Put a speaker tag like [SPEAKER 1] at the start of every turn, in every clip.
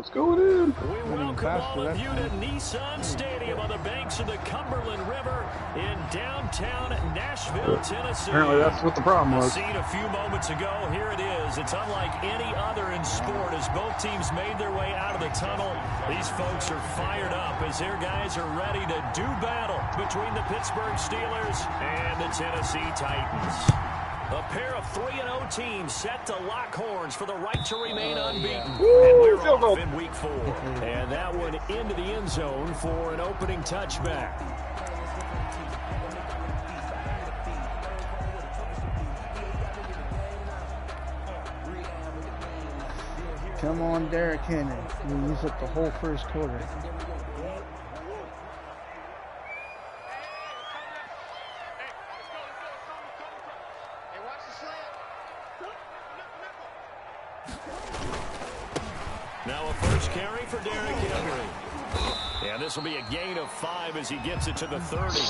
[SPEAKER 1] it's going in.
[SPEAKER 2] We welcome all of you to Nissan Stadium on the banks of the Cumberland River in downtown Nashville, Tennessee.
[SPEAKER 1] Apparently that's what the problem was.
[SPEAKER 2] Seen a few moments ago, here it is. It's unlike any other in sport as both teams made their way out of the tunnel. These folks are fired up as their guys are ready to do battle between the Pittsburgh Steelers and the Tennessee Titans. A pair of 3-0 teams set to lock horns for the right to remain unbeaten. And we're off in week 4. And that one into the end zone for an opening touchback.
[SPEAKER 3] Come on, Derrick Henry. We use up the whole first quarter.
[SPEAKER 2] Now a first carry for Derrick Henry. And this will be a gain of 5 as he gets it to the 30.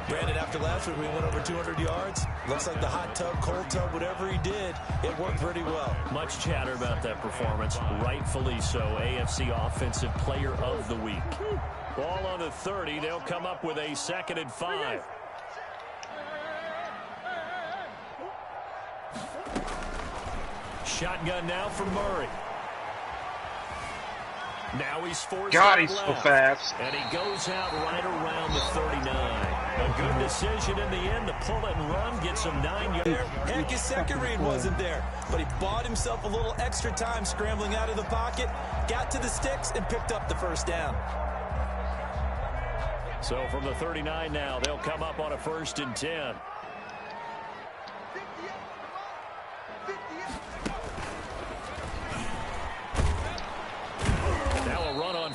[SPEAKER 4] Brandon, after last week we went over 200 yards. Looks like the hot tub, cold tub, whatever he did, it worked pretty well.
[SPEAKER 2] Much chatter about that performance. Rightfully so. AFC Offensive Player of the Week. Ball on the 30. They'll come up with a 2nd and 5. Shotgun now for Murray. Now he's forced.
[SPEAKER 1] God, he's so fast.
[SPEAKER 2] And he goes out right around the 39. A good decision in the end to pull it and run, get some 9 yards.
[SPEAKER 4] Heck, his second read wasn't there, but he bought himself a little extra time scrambling out of the pocket, got to the sticks, and picked up the first down.
[SPEAKER 2] So from the 39 now, they'll come up on a 1st and 10.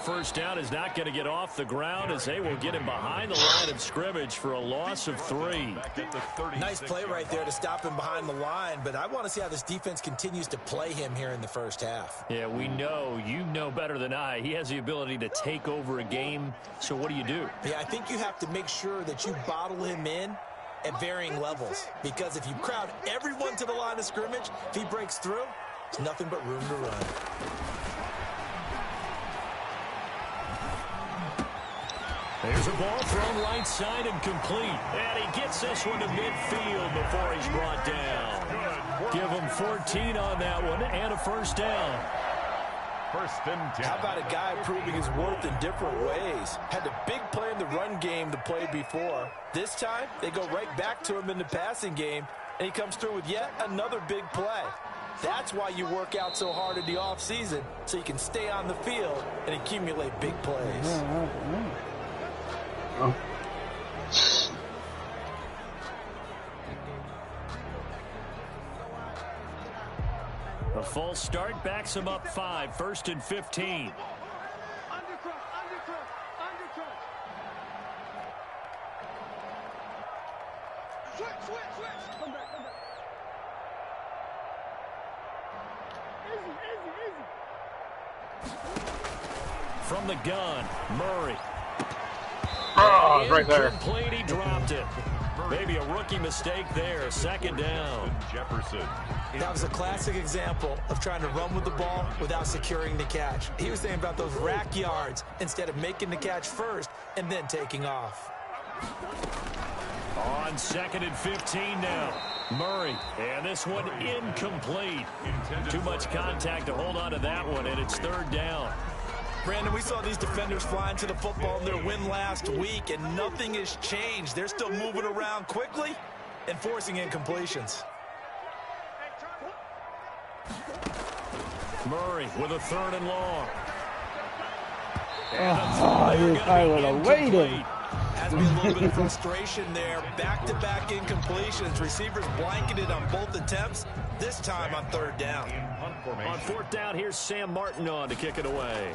[SPEAKER 2] First down is not going to get off the ground as they will get him behind the line of scrimmage for a loss of 3.
[SPEAKER 4] Nice play right there to stop him behind the line, but I want to see how this defense continues to play him here in the first half.
[SPEAKER 2] Yeah, we know, you know better than I, he has the ability to take over a game, so what do you do?
[SPEAKER 4] Yeah, I think you have to make sure that you bottle him in at varying levels, because if you crowd everyone to the line of scrimmage, if he breaks through, it's nothing but room to run.
[SPEAKER 2] There's a ball thrown right side and complete. And he gets this one to midfield before he's brought down. Give him 14 on that one and a first down.
[SPEAKER 5] 1st and 10.
[SPEAKER 4] How about a guy proving his worth in different ways? Had a big play in the run game the play before. This time, they go right back to him in the passing game, and he comes through with yet another big play. That's why you work out so hard in the offseason, so you can stay on the field and accumulate big plays.
[SPEAKER 1] Oh.
[SPEAKER 2] A false start backs him up 5, 1st and 15. From the gun, Murray.
[SPEAKER 1] Oh, right there.
[SPEAKER 2] He dropped it. Maybe a rookie mistake there. 2nd down.
[SPEAKER 5] Jefferson.
[SPEAKER 4] That was a classic example of trying to run with the ball without securing the catch. He was thinking about those rack yards instead of making the catch first and then taking off.
[SPEAKER 2] On 2nd and 15 now. Murray. And this one incomplete. Too much contact to hold on to that one, and it's 3rd down.
[SPEAKER 4] Brandon, we saw these defenders flying to the football in their win last week, and nothing has changed. They're still moving around quickly and forcing incompletions.
[SPEAKER 2] Murray with a 3rd and long.
[SPEAKER 3] I would have waited.
[SPEAKER 4] Has been a little bit of frustration there. Back-to-back incompletions. Receivers blanketed on both attempts, this time on 3rd down.
[SPEAKER 2] On 4th down, here's Sam Martin on to kick it away.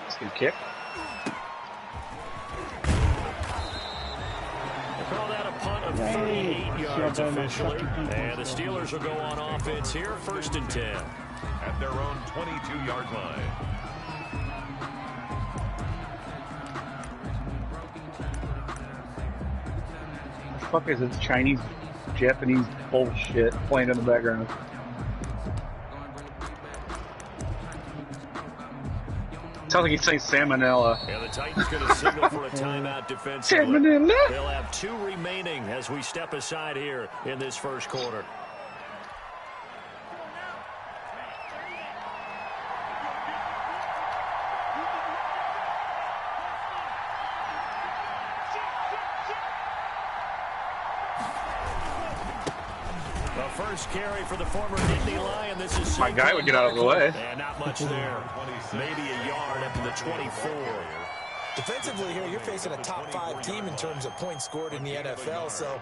[SPEAKER 1] That's a good kick.
[SPEAKER 2] Call that a punt of 38 yards officially. And the Steelers will go on offense here, 1st and 10.
[SPEAKER 5] At their own 22-yard line.
[SPEAKER 1] What the fuck is this Chinese, Japanese bullshit playing in the background? Sounds like he's saying salmonella.
[SPEAKER 2] And the Titans going to signal for a timeout defensively.
[SPEAKER 1] Salmonella.
[SPEAKER 2] They'll have 2 remaining as we step aside here in this first quarter. First carry for the former Nittany Lion. This is
[SPEAKER 1] my guy would get out of the way.
[SPEAKER 2] And not much there. Maybe a yard up to the 24.
[SPEAKER 4] Defensively here, you're facing a top 5 team in terms of points scored in the NFL. So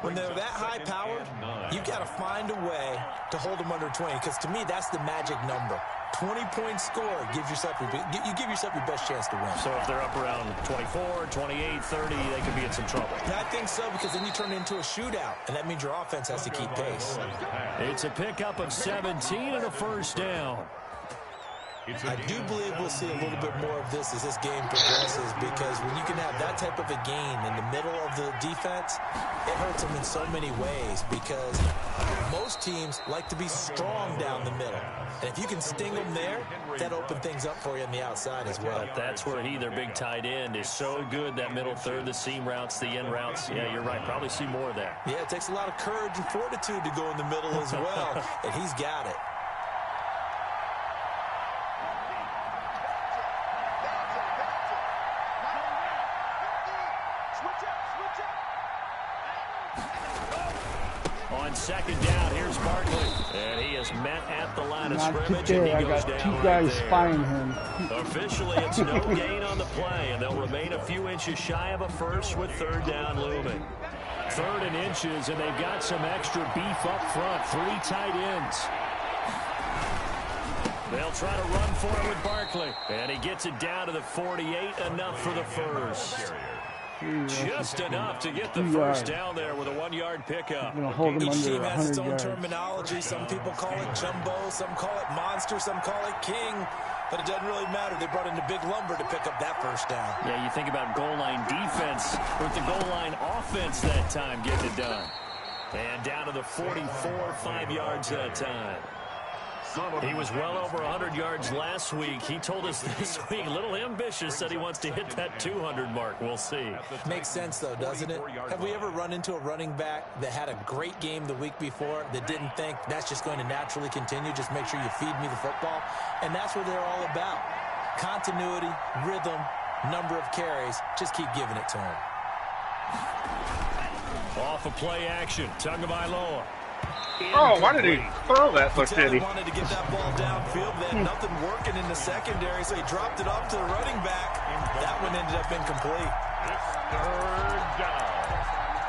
[SPEAKER 4] when they're that high-powered, you've got to find a way to hold them under 20. Because to me, that's the magic number. 20-point score gives yourself you give yourself your best chance to win.
[SPEAKER 2] So if they're up around 24, 28, 30, they could be in some trouble.
[SPEAKER 4] Yeah, I think so, because then you turn it into a shootout, and that means your offense has to keep pace.
[SPEAKER 2] It's a pickup of 17 and a first down.
[SPEAKER 4] I do believe we'll see a little bit more of this as this game progresses, because when you can have that type of a gain in the middle of the defense, it hurts them in so many ways, because most teams like to be strong down the middle. And if you can sting them there, that opens things up for you on the outside as well.
[SPEAKER 2] But that's where their big tight end, is so good, that middle third, the seam routes, the in routes. Yeah, you're right. Probably see more of that.
[SPEAKER 4] Yeah, it takes a lot of courage and fortitude to go in the middle as well, and he's got it.
[SPEAKER 2] On second down, here's Barkley. And he is met at the line of
[SPEAKER 3] Not
[SPEAKER 2] scrimmage.
[SPEAKER 3] today.
[SPEAKER 2] And
[SPEAKER 3] I
[SPEAKER 2] he goes
[SPEAKER 3] got
[SPEAKER 2] down
[SPEAKER 3] 2 guys
[SPEAKER 2] right there.
[SPEAKER 3] spying him.
[SPEAKER 2] Officially, it's no gain on the play, and they'll remain a few inches shy of a first with third down looming. 3rd and inches, and they've got some extra beef up front. 3 tight ends. They'll try to run for it with Barkley. And he gets it down to the 48, enough for the first. Just enough to get the first down there with a 1-yard pickup.
[SPEAKER 3] Hold him
[SPEAKER 4] Each
[SPEAKER 3] under
[SPEAKER 4] team has its
[SPEAKER 3] 100
[SPEAKER 4] own
[SPEAKER 3] yards.
[SPEAKER 4] terminology. Some people call it jumbo, some call it monster, some call it king. But it doesn't really matter. They brought in the big lumber to pick up that first down.
[SPEAKER 2] Yeah, you think about goal line defense with the goal line offense that time getting it done. And down to the 44, 5 yards that time. He was well over 100 yards last week. He told us this week, a little ambitious, said he wants to hit that 200 mark. We'll see.
[SPEAKER 4] Makes sense, though, doesn't it? Have we ever run into a running back that had a great game the week before that didn't think that's just going to naturally continue? Just make sure you feed me the football. And that's what they're all about. Continuity, rhythm, number of carries. Just keep giving it to him.
[SPEAKER 2] Off of play action. Tagovailoa.
[SPEAKER 1] Oh, why did he throw that so
[SPEAKER 4] Taylor
[SPEAKER 1] shitty?
[SPEAKER 4] wanted to get that ball downfield. They had nothing working in the secondary, so he dropped it off to the running back. That one ended up incomplete.
[SPEAKER 5] It's third down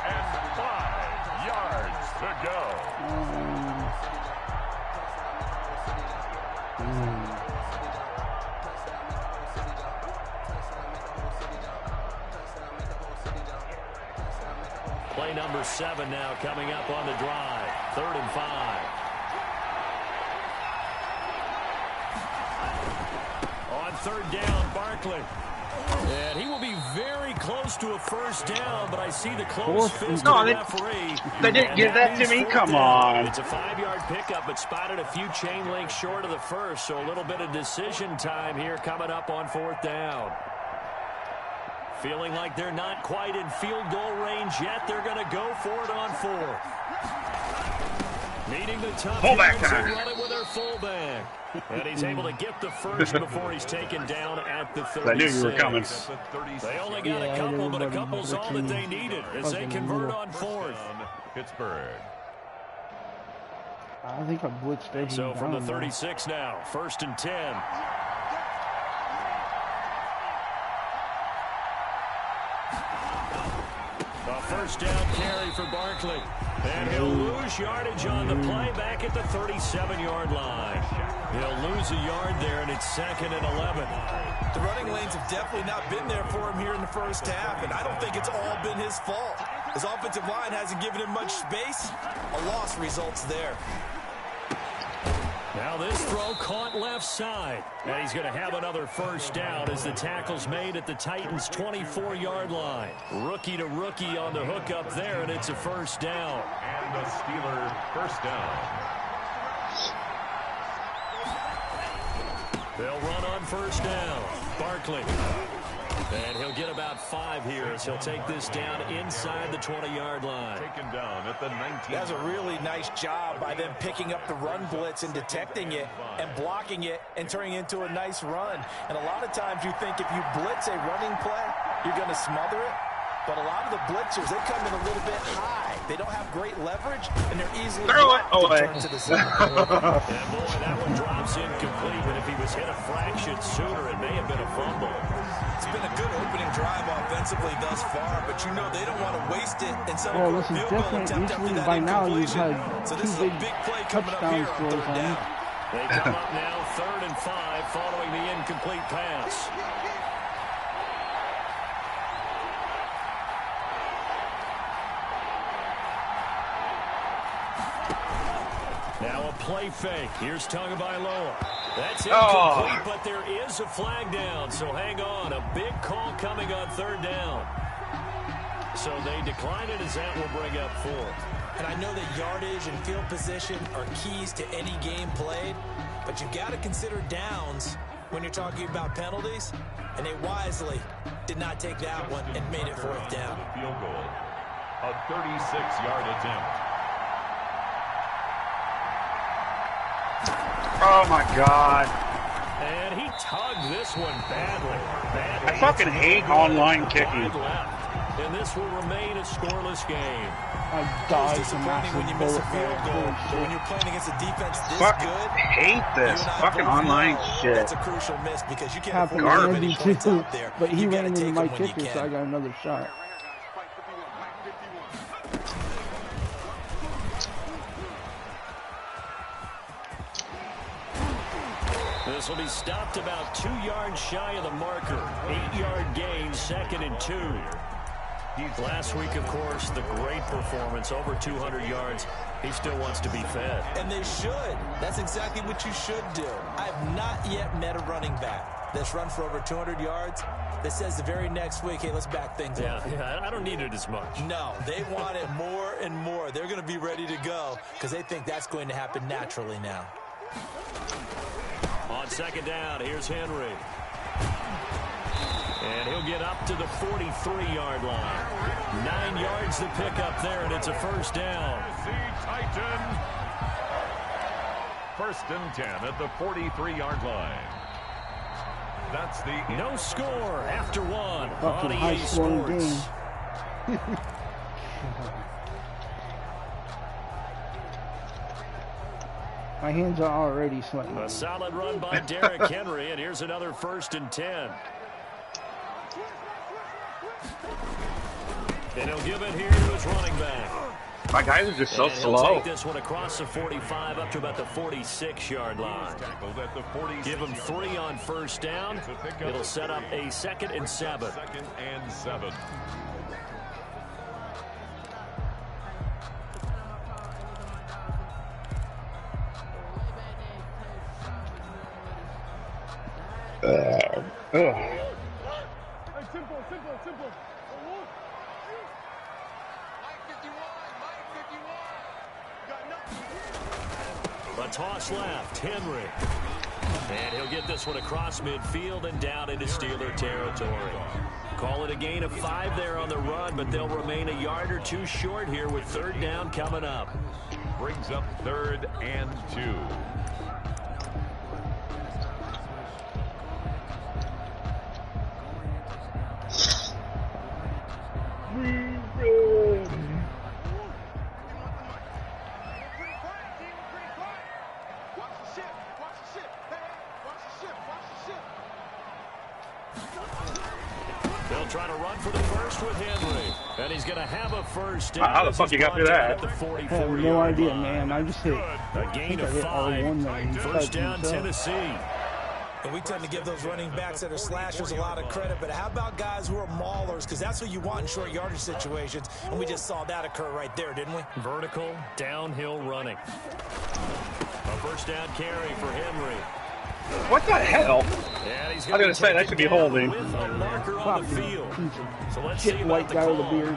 [SPEAKER 5] and 5 yards to go.
[SPEAKER 2] Play number 7 now coming up on the drive. 3rd and 5. On 3rd down, Barkley. And he will be very close to a first down, but I see the close fist of the referee.
[SPEAKER 1] They didn't give that to me? Come on.
[SPEAKER 2] It's a 5-yard pickup, but spotted a few chain links short of the first, so a little bit of decision time here coming up on 4th down. Feeling like they're not quite in field goal range yet. They're going to go for it on 4th. Needing the tough
[SPEAKER 1] Fullback
[SPEAKER 2] yards to
[SPEAKER 1] time.
[SPEAKER 2] run it with their fullback. And he's able to get the first before he's taken down at the 36.
[SPEAKER 1] I knew you were coming.
[SPEAKER 2] They only got a couple, but a couple's all that they needed as they convert on 4th.
[SPEAKER 5] Pittsburgh.
[SPEAKER 3] I think I blitzed every
[SPEAKER 2] So from the
[SPEAKER 3] down,
[SPEAKER 2] 36 now, 1st and 10. A first down carry for Barkley. And he'll lose yardage on the play back at the 37-yard line. He'll lose a yard there, and it's 2nd and 11.
[SPEAKER 4] The running lanes have definitely not been there for him here in the first half, and I don't think it's all been his fault. His offensive line hasn't given him much space. A loss results there.
[SPEAKER 2] Now this throw caught left side. And he's going to have another first down as the tackle's made at the Titans' 24-yard line. Rookie to rookie on the hook up there, and it's a first down.
[SPEAKER 5] And the Steeler first down.
[SPEAKER 2] They'll run on first down. Barkley. And he'll get about 5 here as he'll take this down inside the 20-yard line.
[SPEAKER 5] Taken down at the 19.
[SPEAKER 4] That's a really nice job by them picking up the run blitz and detecting it and blocking it and turning it into a nice run. And a lot of times you think if you blitz a running play, you're going to smother it. But a lot of the blitzers, they come in a little bit high. They don't have great leverage, and they're easily blocked to turn to the side.
[SPEAKER 2] And boy, that one drops incomplete, but if he was hit a fraction sooner, it may have been a fumble.
[SPEAKER 4] It's been a good opening drive offensively thus far, but you know they don't want to waste it and settle for a
[SPEAKER 3] Well, this is
[SPEAKER 4] field goal
[SPEAKER 3] different.
[SPEAKER 4] attempt after
[SPEAKER 3] Usually
[SPEAKER 4] that
[SPEAKER 3] by now you've
[SPEAKER 4] incompletion.
[SPEAKER 3] had
[SPEAKER 4] So
[SPEAKER 3] two
[SPEAKER 4] this is a
[SPEAKER 3] big
[SPEAKER 4] big play coming up
[SPEAKER 3] touchdown
[SPEAKER 4] here on
[SPEAKER 3] scores
[SPEAKER 4] third
[SPEAKER 3] on
[SPEAKER 4] down.
[SPEAKER 2] They come up now 3rd and 5 following the incomplete pass. Now a play fake. Here's Tagovailoa. That's incomplete, but there is a flag down, so hang on. A big call coming on 3rd down. So they decline it as that will bring up 4th.
[SPEAKER 4] And I know that yardage and field position are keys to any game played, but you've got to consider downs when you're talking about penalties, and they wisely did not take that one and made it 4th down.
[SPEAKER 5] Field goal. A 36-yard attempt.
[SPEAKER 1] Oh my God.
[SPEAKER 2] And he tugged this one badly.
[SPEAKER 1] I fucking hate online kicking.
[SPEAKER 2] And this will remain a scoreless game.
[SPEAKER 3] I
[SPEAKER 4] It's
[SPEAKER 3] died to
[SPEAKER 4] disappointing when you miss a field goal, but when you're playing against a defense this good,
[SPEAKER 1] Hate this
[SPEAKER 4] you and I
[SPEAKER 1] fucking
[SPEAKER 4] both
[SPEAKER 1] online
[SPEAKER 4] know
[SPEAKER 1] shit.
[SPEAKER 4] That's a crucial miss because you can't
[SPEAKER 3] happened
[SPEAKER 4] afford
[SPEAKER 3] to
[SPEAKER 4] too many
[SPEAKER 3] Andy
[SPEAKER 4] points
[SPEAKER 3] too,
[SPEAKER 4] out there.
[SPEAKER 3] but he
[SPEAKER 4] You
[SPEAKER 3] ran
[SPEAKER 4] gotta
[SPEAKER 3] into
[SPEAKER 4] take
[SPEAKER 3] my
[SPEAKER 4] them when you
[SPEAKER 3] kicker, so I
[SPEAKER 4] can.
[SPEAKER 3] got another shot.
[SPEAKER 2] This will be stopped about 2 yards shy of the marker. 8-yard gain, 2nd and 2. Last week, of course, the great performance, over 200 yards. He still wants to be fed.
[SPEAKER 4] And they should. That's exactly what you should do. I have not yet met a running back that's run for over 200 yards that says the very next week, hey, let's back things up.
[SPEAKER 2] Yeah, I don't need it as much.
[SPEAKER 4] No, they want it more and more. They're going to be ready to go because they think that's going to happen naturally now.
[SPEAKER 2] On 2nd down, here's Henry. And he'll get up to the 43-yard line. 9 yards to pick up there, and it's a 1st down.
[SPEAKER 5] Titans. 1st and 10 at the 43-yard line. That's the
[SPEAKER 2] No score after 1
[SPEAKER 3] Fucking
[SPEAKER 2] on EA
[SPEAKER 3] high-scoring
[SPEAKER 2] Sports.
[SPEAKER 3] game. My hands are already sweating.
[SPEAKER 2] A solid run by Derrick Henry, and here's another 1st and 10. And he'll give it here to his running back.
[SPEAKER 1] My guys are just so
[SPEAKER 2] And he'll
[SPEAKER 1] slow.
[SPEAKER 2] take this one across the 45 up to about the 46-yard line.
[SPEAKER 5] tackled at the 46.
[SPEAKER 2] Give him 3 on 1st down. It'll set up a 2nd and 7.
[SPEAKER 5] 2nd and 7.
[SPEAKER 2] A toss left, Henry. And he'll get this one across midfield and down into Steeler territory. Call it a gain of 5 there on the run, but they'll remain a yard or 2 short here with 3rd down coming up.
[SPEAKER 5] Brings up 3rd and 2.
[SPEAKER 2] They'll try to run for the first with Henry. And he's going to have a 1st down.
[SPEAKER 1] How the fuck you got through that?
[SPEAKER 3] I have no idea, man. I just hit.
[SPEAKER 2] A gain
[SPEAKER 3] I
[SPEAKER 2] of
[SPEAKER 3] hit
[SPEAKER 2] 5.
[SPEAKER 3] R1 there.
[SPEAKER 2] 1st down, Tennessee.
[SPEAKER 4] And we tend to give those running backs that are slashers a lot of credit, but how about guys who are maulers? Because that's what you want in short yardage situations, and we just saw that occur right there, didn't we?
[SPEAKER 2] Vertical, downhill running. A 1st down carry for Henry.
[SPEAKER 1] What the hell?
[SPEAKER 2] And he's
[SPEAKER 1] I was gonna say, that should be holding.
[SPEAKER 2] With a marker on the field. So let's see
[SPEAKER 3] Shit,
[SPEAKER 2] about
[SPEAKER 3] white
[SPEAKER 2] the
[SPEAKER 3] guy with a
[SPEAKER 2] call.
[SPEAKER 3] beard.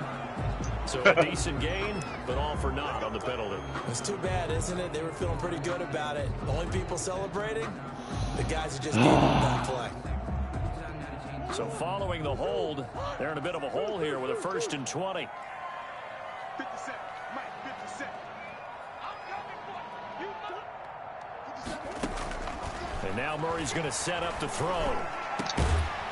[SPEAKER 2] So a decent gain, but all for naught on the penalty.
[SPEAKER 4] It's too bad, isn't it? They were feeling pretty good about it. The only people celebrating, the guys who just gave up that play.
[SPEAKER 2] So following the hold, they're in a bit of a hole here with a 1st and 20.
[SPEAKER 6] 57, Mike, 57.
[SPEAKER 2] And now Murray's going to set up to throw.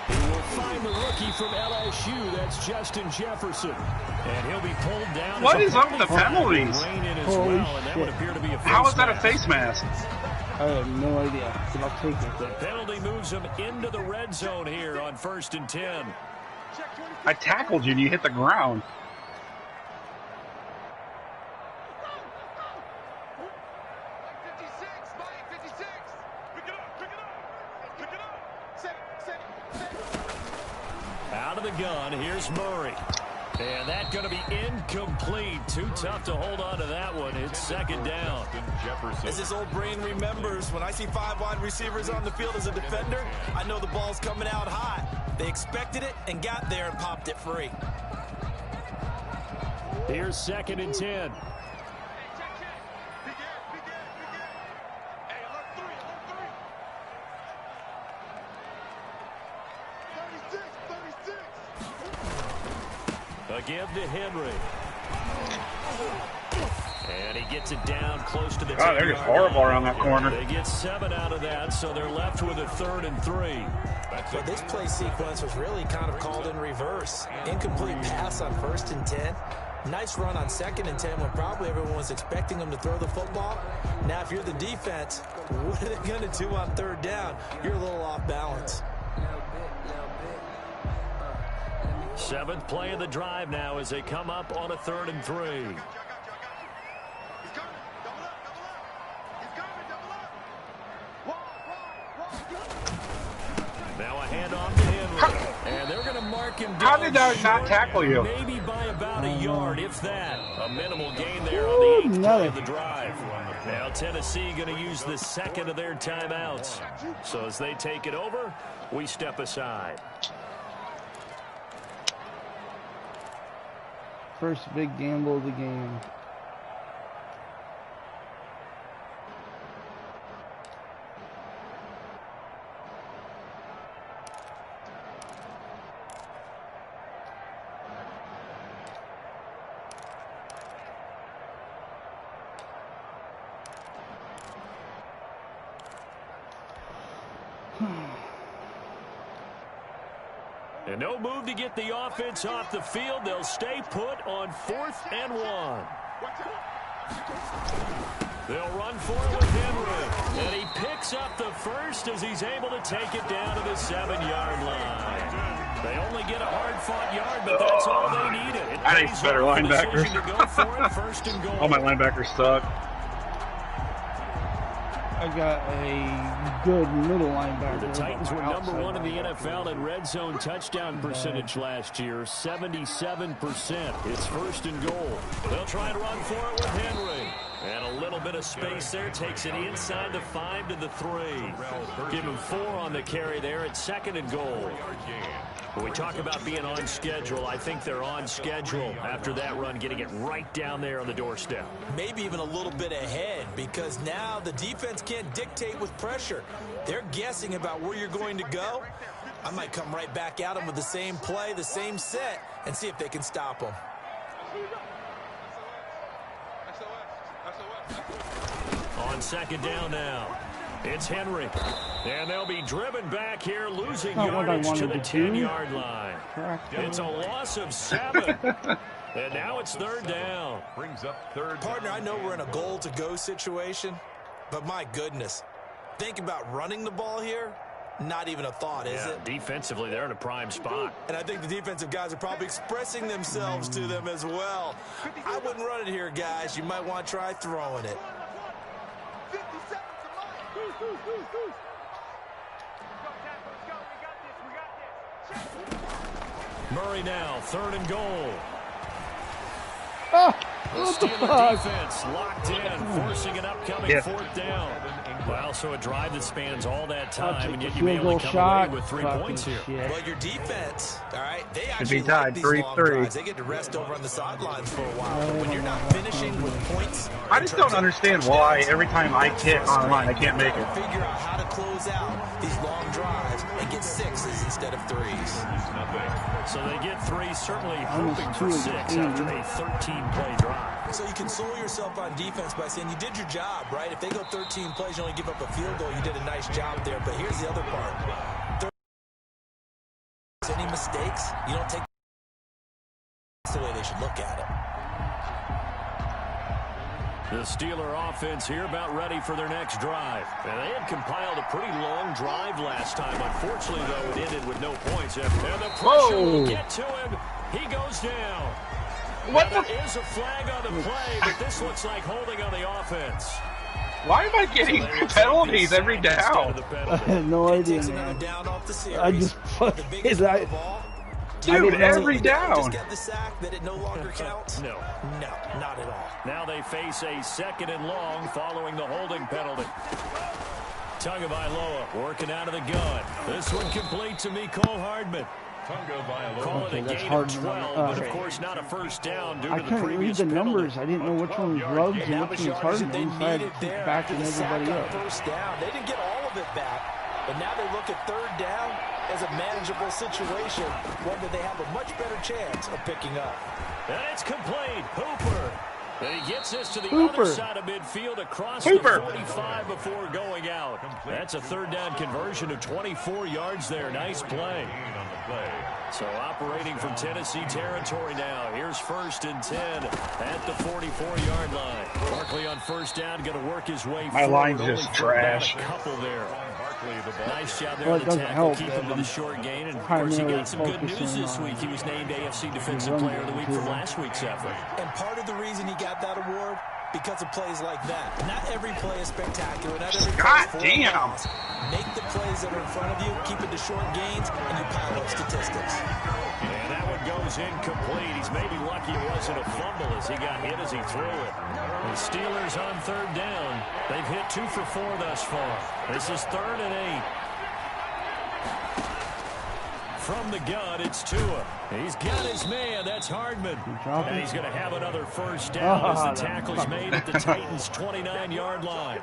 [SPEAKER 2] He will find the rookie from LSU. That's Justin Jefferson. And he'll be pulled down.
[SPEAKER 1] What is up with the penalties?
[SPEAKER 2] Rain in as
[SPEAKER 3] Holy
[SPEAKER 2] well, and that would
[SPEAKER 3] shit.
[SPEAKER 2] appear to be a face
[SPEAKER 1] How is that a
[SPEAKER 2] mask.
[SPEAKER 1] face mask?
[SPEAKER 3] I have no idea, but I'll take it.
[SPEAKER 2] The penalty moves him into the red zone here on 1st and 10.
[SPEAKER 1] I tackled you and you hit the ground.
[SPEAKER 2] Out of the gun, here's Murray. And that's going to be incomplete. Too tough to hold on to that one. It's 2nd down.
[SPEAKER 4] As his old brain remembers, when I see 5 wide receivers on the field as a defender, I know the ball's coming out hot. They expected it and got there and popped it free.
[SPEAKER 2] Here's 2nd and 10. A give to Henry. And he gets it down close to the 10-yard
[SPEAKER 1] God, they're just horrible around that corner.
[SPEAKER 2] They get 7 out of that, so they're left with a 3rd and 3.
[SPEAKER 4] But this play sequence was really kind of called in reverse. Incomplete pass on 1st and 10. Nice run on 2nd and 10 when probably everyone was expecting him to throw the football. Now, if you're the defense, what are they going to do on 3rd down? You're a little off balance.
[SPEAKER 2] 7th play of the drive now as they come up on a 3rd and 3. Now a handoff to Henry. And they're going to mark him down.
[SPEAKER 1] How did I not
[SPEAKER 2] short,
[SPEAKER 1] tackle you?
[SPEAKER 2] Maybe by about a yard, if that. A minimal gain there on the 8th play of the drive. Now Tennessee going to use the 2nd of their timeouts. So as they take it over, we step aside.
[SPEAKER 3] First big gamble of the game.
[SPEAKER 2] And no move to get the offense off the field. They'll stay put on 4th and 1. They'll run for it with Henry. And he picks up the 1st as he's able to take it down to the 7-yard line. They only get a hard-fought yard, but that's all they needed.
[SPEAKER 1] I need better linebackers.
[SPEAKER 2] To go for it, 1st and goal.
[SPEAKER 1] All my linebackers suck.
[SPEAKER 3] I got a good middle linebacker.
[SPEAKER 2] The Titans were number
[SPEAKER 3] outside
[SPEAKER 2] 1 in the
[SPEAKER 3] linebacker.
[SPEAKER 2] NFL in red zone touchdown percentage last year, 77%. It's 1st and goal. They'll try to run for it with Henry. And a little bit of space there takes it inside the 5 to the 3. Give him 4 on the carry there at 2nd and goal. When we talk about being on schedule, I think they're on schedule after that run, getting it right down there on the doorstep.
[SPEAKER 4] Maybe even a little bit ahead, because now the defense can't dictate with pressure. They're guessing about where you're going to go. I might come right back at them with the same play, the same set, and see if they can stop them.
[SPEAKER 2] On 2nd down now, it's Henry. And they'll be driven back here, losing yardage to the 10-yard line.
[SPEAKER 3] Correct.
[SPEAKER 2] It's a loss of 7. And now it's 3rd down.
[SPEAKER 5] Brings up 3rd.
[SPEAKER 4] Partner, I know we're in a goal-to-go situation, but my goodness, think about running the ball here. Not even a thought, is it?
[SPEAKER 2] Defensively, they're in a prime spot.
[SPEAKER 4] And I think the defensive guys are probably expressing themselves to them as well. I wouldn't run it here, guys. You might want to try throwing it.
[SPEAKER 2] Murray now, 3rd and goal. The Steeler defense locked in, forcing an upcoming fourth down. Well, so a drive that spans all that time, and yet you may only come away with 3 points here.
[SPEAKER 4] Well, your defense, all right, they
[SPEAKER 1] Should
[SPEAKER 4] actually
[SPEAKER 1] be tied,
[SPEAKER 4] like these
[SPEAKER 1] 3-3.
[SPEAKER 4] long drives. They get to rest over on the sidelines for a while. But when you're not finishing with points,
[SPEAKER 1] I just don't understand why every time I kick online, I can't make it.
[SPEAKER 4] Figure out how to close out these long drives and get sixes instead of threes.
[SPEAKER 2] So they get 3, certainly hoping for 6 after a 13-play drive.
[SPEAKER 4] So you console yourself on defense by saying you did your job, right? If they go 13 plays, you only give up a field goal, you did a nice job there. But here's the other part. Any mistakes, you don't take. That's the way they should look at it.
[SPEAKER 2] The Steeler offense here about ready for their next drive. And they had compiled a pretty long drive last time. Unfortunately, though, it ended with no points. And the pressure will get to him. He goes down.
[SPEAKER 1] What
[SPEAKER 2] there is a flag on the play, but this looks like holding on the offense.
[SPEAKER 1] Why am I getting penalties every down?
[SPEAKER 3] I had no idea, man. I just fucking
[SPEAKER 1] Dude, every down.
[SPEAKER 4] Just get the sack that it no longer counts?
[SPEAKER 2] No,
[SPEAKER 4] not at all.
[SPEAKER 2] Now they face a 2nd and long following the holding penalty. Tagovailoa working out of the gun. This one complete to Mecole Hardman. Call it a gain of 12, but of course not a first down due to the previous penalty.
[SPEAKER 3] I couldn't read the numbers. I didn't know which one was Ruggs and which one was Hardman. So I had to keep backing everybody up.
[SPEAKER 4] First down. They didn't get all of it back, but now they look at 3rd down as a manageable situation, one that they have a much better chance of picking up.
[SPEAKER 2] And it's complete. Hooper. And he gets this to the other side of midfield across the 45 before going out. That's a 3rd down conversion of 24 yards there. Nice play. So operating from Tennessee territory now. Here's 1st and 10 at the 44-yard line. Barkley on 1st down, going to work his way forward.
[SPEAKER 1] My line's just trash.
[SPEAKER 2] A couple there. Nice job there
[SPEAKER 3] Well,
[SPEAKER 2] on the tackle, keep him to the short gain. And, of course, he got some good news this week. He was named AFC Defensive Player of the Week from last week's effort.
[SPEAKER 4] And part of the reason he got that award, because of plays like that. Not every play is spectacular. Not every play is for a loss. Make the plays that are in front of you, keep it to short gains, and you pile up statistics.
[SPEAKER 2] And that one goes incomplete. He's maybe lucky it wasn't a fumble as he got hit as he threw it. The Steelers on 3rd down. They've hit 2 for 4 thus far. This is 3rd and 8. From the gun, it's Tua. He's got his man. That's Hardman. And he's going to have another first down as the tackle's made at the Titans' 29-yard line.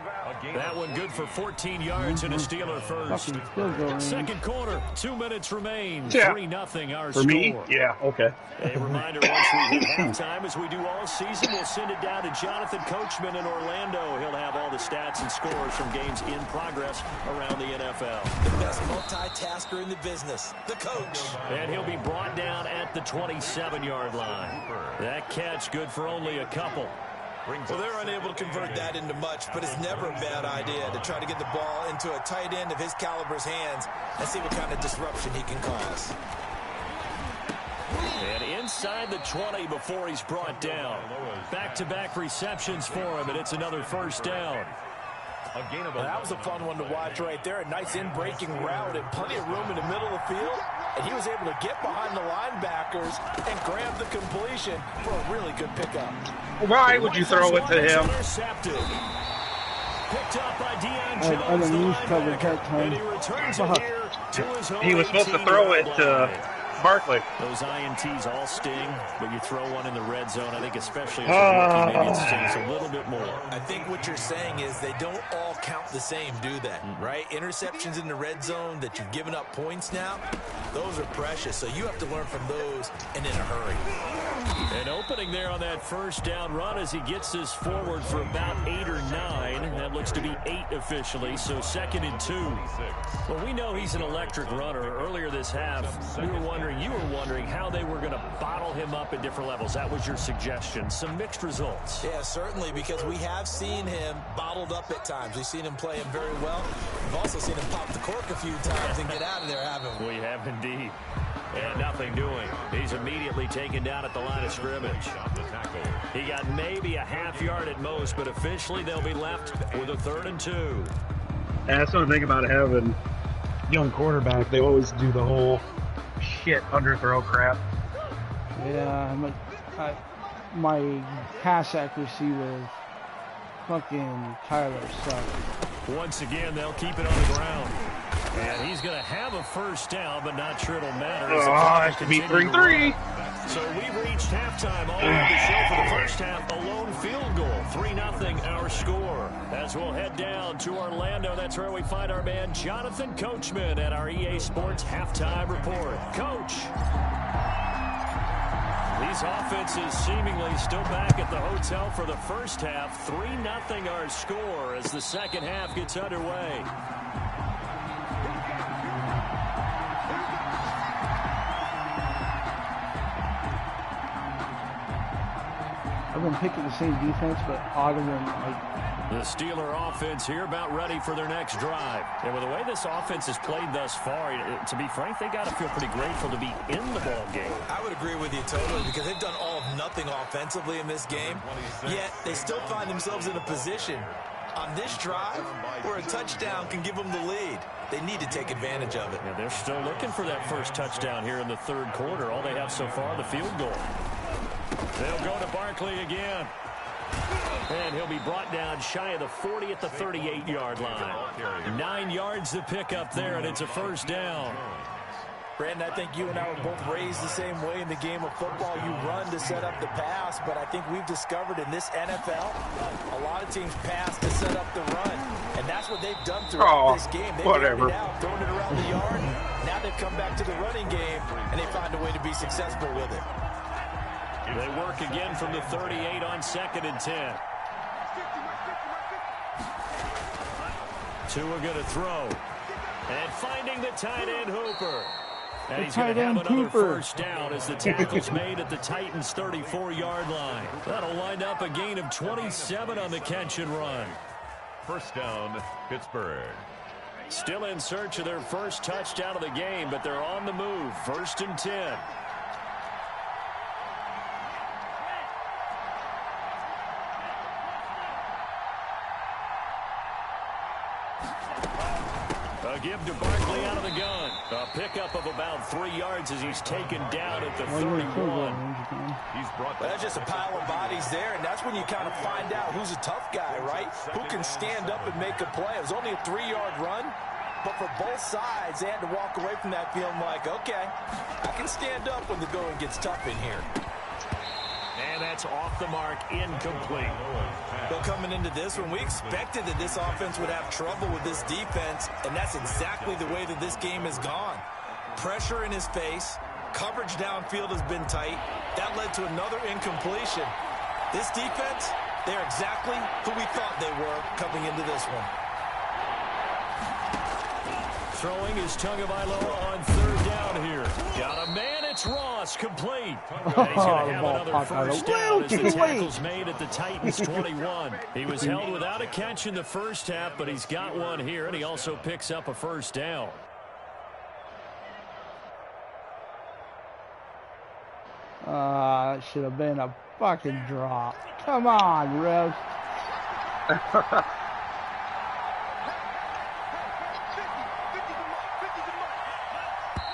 [SPEAKER 2] That one good for 14 yards and a Steeler first. 2nd quarter, 2 minutes remain. 3-0 our score.
[SPEAKER 1] For me? Yeah, okay.
[SPEAKER 2] A reminder, once we hit halftime, as we do all season, we'll send it down to Jonathan Coachman in Orlando. He'll have all the stats and scores from games in progress around the NFL.
[SPEAKER 4] The best multitasker in the business, the coach.
[SPEAKER 2] And he'll be brought down at the 27-yard line. That catch good for only a couple.
[SPEAKER 4] Well, they're unable to convert that into much, but it's never a bad idea to try to get the ball into a tight end of his caliber's hands and see what kind of disruption he can cause.
[SPEAKER 2] And inside the 20 before he's brought down. Back-to-back receptions for him, and it's another first down.
[SPEAKER 4] That was a fun one to watch right there. A nice in-breaking route and plenty of room in the middle of the field. And he was able to get behind the linebackers and grab the completion for a really good pickup.
[SPEAKER 1] Why would you throw it to him?
[SPEAKER 2] Picked up by Deion
[SPEAKER 3] I
[SPEAKER 2] Jones,
[SPEAKER 3] didn't
[SPEAKER 2] the
[SPEAKER 3] use coverage that
[SPEAKER 2] linebacker,
[SPEAKER 3] time.
[SPEAKER 2] and he returns it here to his home.
[SPEAKER 1] He was supposed to throw it to Barkley.
[SPEAKER 2] Those INTs all sting, but you throw one in the red zone, I think especially as a rookie, maybe it stings a little bit more.
[SPEAKER 4] I think what you're saying is they don't all count the same, do they? Right? Interceptions in the red zone that you've given up points now, those are precious. So you have to learn from those and in a hurry.
[SPEAKER 2] An opening there on that first down run as he gets this forward for about 8 or 9. That looks to be 8 officially, so 2nd and 2. Well, we know he's an electric runner. Earlier this half, you were wondering how they were going to bottle him up at different levels. That was your suggestion. Some mixed results.
[SPEAKER 4] Yeah, certainly, because we have seen him bottled up at times. We've seen him play him very well. We've also seen him pop the cork a few times and get out of there, haven't we?
[SPEAKER 2] We have indeed. And nothing doing. He's immediately taken down at the line of scrimmage. He got maybe a half yard at most, but officially they'll be left with a 3rd and 2.
[SPEAKER 1] And that's the thing about having young quarterback. They always do the whole shit underthrow crap.
[SPEAKER 3] Yeah, my pass accuracy with fucking Tyler sucks.
[SPEAKER 2] Once again, they'll keep it on the ground. And he's going to have a first down, but not sure it'll matter.
[SPEAKER 1] It should be 3-3.
[SPEAKER 2] So we've reached halftime. All we have to show for the first half, a lone field goal. 3-0 our score. As we'll head down to Orlando, that's where we find our man Jonathan Coachman at our EA Sports Halftime Report. Coach. These offenses seemingly still back at the hotel for the first half. 3-0 our score as the second half gets underway.
[SPEAKER 3] I've been picking the same defense, but Ottoman,
[SPEAKER 2] The Steeler offense here about ready for their next drive. And with the way this offense has played thus far, to be frank, they got to feel pretty grateful to be in the ball game.
[SPEAKER 4] I would agree with you totally because they've done all of nothing offensively in this game, yet they still find themselves in a position on this drive where a touchdown can give them the lead. They need to take advantage of it.
[SPEAKER 2] Yeah, they're still looking for that first touchdown here in the third quarter. All they have so far, the field goal. They'll go to Barkley again. And he'll be brought down shy of the 40 at the 38-yard line. 9 yards to pick up there, and it's a first down.
[SPEAKER 4] Brandon, I think you and I were both raised the same way in the game of football. You run to set up the pass, but I think we've discovered in this NFL, a lot of teams pass to set up the run. And that's what they've done throughout this game. They've
[SPEAKER 1] whatever.
[SPEAKER 4] it out, thrown it around the yard. Now they've come back to the running game, and they find a way to be successful with it.
[SPEAKER 2] They work again from the 38 on 2nd and 10. Tua going to throw. And finding the tight end Hooper. And he's going to have another first down as the tackle's made at the Titans' 34-yard line. That'll wind up a gain of 27 on the catch and run.
[SPEAKER 5] First down, Pittsburgh.
[SPEAKER 2] Still in search of their first touchdown of the game, but they're on the move. 1st and 10. Give to Barkley out of the gun. A pickup of about 3 yards as he's taken down at the 31.
[SPEAKER 5] He's brought
[SPEAKER 4] Well, that's just a pile of bodies there, and that's when you kind of find out who's a tough guy, right? Who can stand up and make a play. It was only a 3-yard run, but for both sides, they had to walk away from that feeling like, okay, I can stand up when the going gets tough in here.
[SPEAKER 2] And that's off the mark, incomplete.
[SPEAKER 4] Well, coming into this one, we expected that this offense would have trouble with this defense, and that's exactly the way that this game has gone. Pressure in his face, coverage downfield has been tight. That led to another incompletion. This defense, they're exactly who we thought they were coming into this one.
[SPEAKER 2] Throwing is Tagovailoa on 3rd down here. Got a man, it's Ross, complete. And he's going to have another first down as the tackle's made at the Titans' 21. He was held without a catch in the first half, but he's got one here, and he also picks up a first down.
[SPEAKER 3] it should have been a fucking drop. Come on, Rev.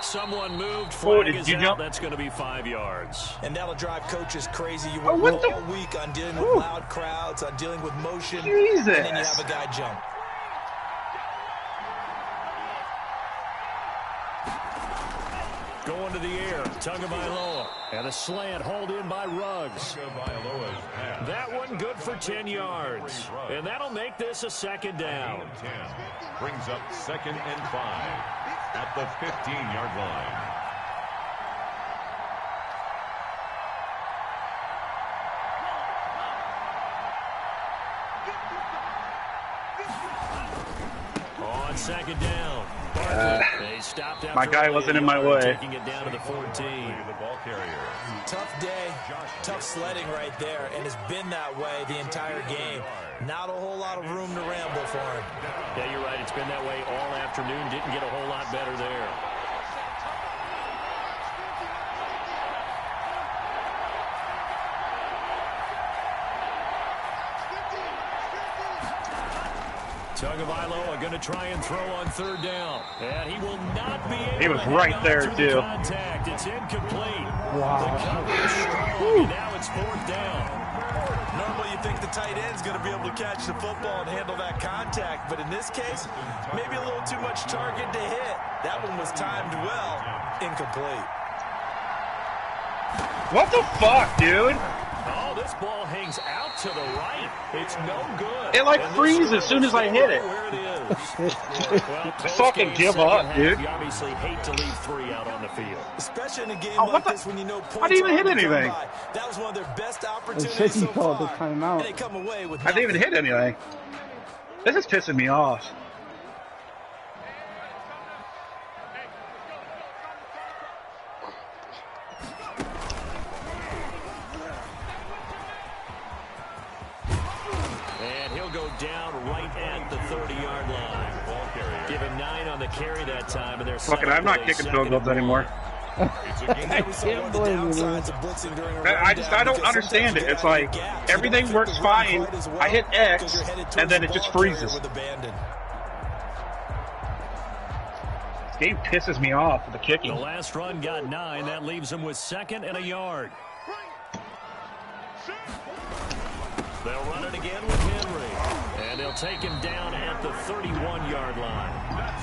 [SPEAKER 2] Someone moved, flag is out. That's going to be 5 yards.
[SPEAKER 4] And that'll drive coaches crazy. You work all week on dealing with loud crowds, on dealing with motion, and then you have a guy jump.
[SPEAKER 2] Going to the air, Tagovailoa. And a slant hauled in by Ruggs. That one good for 10 yards. And that'll make this a 2nd down.
[SPEAKER 5] Brings up 2nd and 5 at the 15-yard line.
[SPEAKER 2] On 2nd down. They stopped after
[SPEAKER 1] my guy wasn't in my way.
[SPEAKER 2] Taking it down to the 14.
[SPEAKER 5] The ball carrier.
[SPEAKER 4] Tough day, tough sledding right there, and it's been that way the entire game. Not a whole lot of room to ramble for him.
[SPEAKER 2] Yeah, you're right. It's been that way all afternoon. Didn't get a whole lot better there. Tagovailoa going to try and throw on third down. And he will not be able
[SPEAKER 1] He was
[SPEAKER 2] to
[SPEAKER 1] right
[SPEAKER 2] hang on
[SPEAKER 1] there,
[SPEAKER 2] through the
[SPEAKER 1] too.
[SPEAKER 2] contact. It's incomplete.
[SPEAKER 3] Wow.
[SPEAKER 2] The coverage strong, and now it's fourth down.
[SPEAKER 4] Normally you think the tight end's going to be able to catch the football and handle that contact, but in this case, maybe a little too much target to hit. That one was timed well. Incomplete.
[SPEAKER 1] What the fuck, dude?
[SPEAKER 2] Oh, this ball hangs out to the right. It's no good.
[SPEAKER 1] It like freezes as soon as I hit it.
[SPEAKER 2] Where it is. Well,
[SPEAKER 1] Just fucking give up, dude.
[SPEAKER 2] You obviously hate to leave 3 out on the field.
[SPEAKER 4] Especially in a game
[SPEAKER 1] Oh,
[SPEAKER 4] like
[SPEAKER 1] what
[SPEAKER 4] this when you know points
[SPEAKER 1] I didn't even
[SPEAKER 4] are
[SPEAKER 1] hit
[SPEAKER 4] to come
[SPEAKER 1] anything.
[SPEAKER 4] by. That was one of their best
[SPEAKER 3] It
[SPEAKER 4] opportunities
[SPEAKER 3] said
[SPEAKER 4] so
[SPEAKER 3] you called the
[SPEAKER 4] far.
[SPEAKER 3] timeout.
[SPEAKER 4] And they come away with
[SPEAKER 1] I didn't even hit anything. This is pissing me off.
[SPEAKER 2] And he'll go down right at the 30-yard line. Give him 9 on the carry that time, and they're
[SPEAKER 1] Fuck it, I'm not kicking field goals anymore.
[SPEAKER 3] I can't blame you, man.
[SPEAKER 1] I don't understand it. It's like everything works fine. I hit X, and then it just freezes. This game pisses me off with the kicking.
[SPEAKER 2] The last run got 9. That leaves him with 2nd and a yard. They'll run it again with Henry. And they'll take him down at the 31-yard line.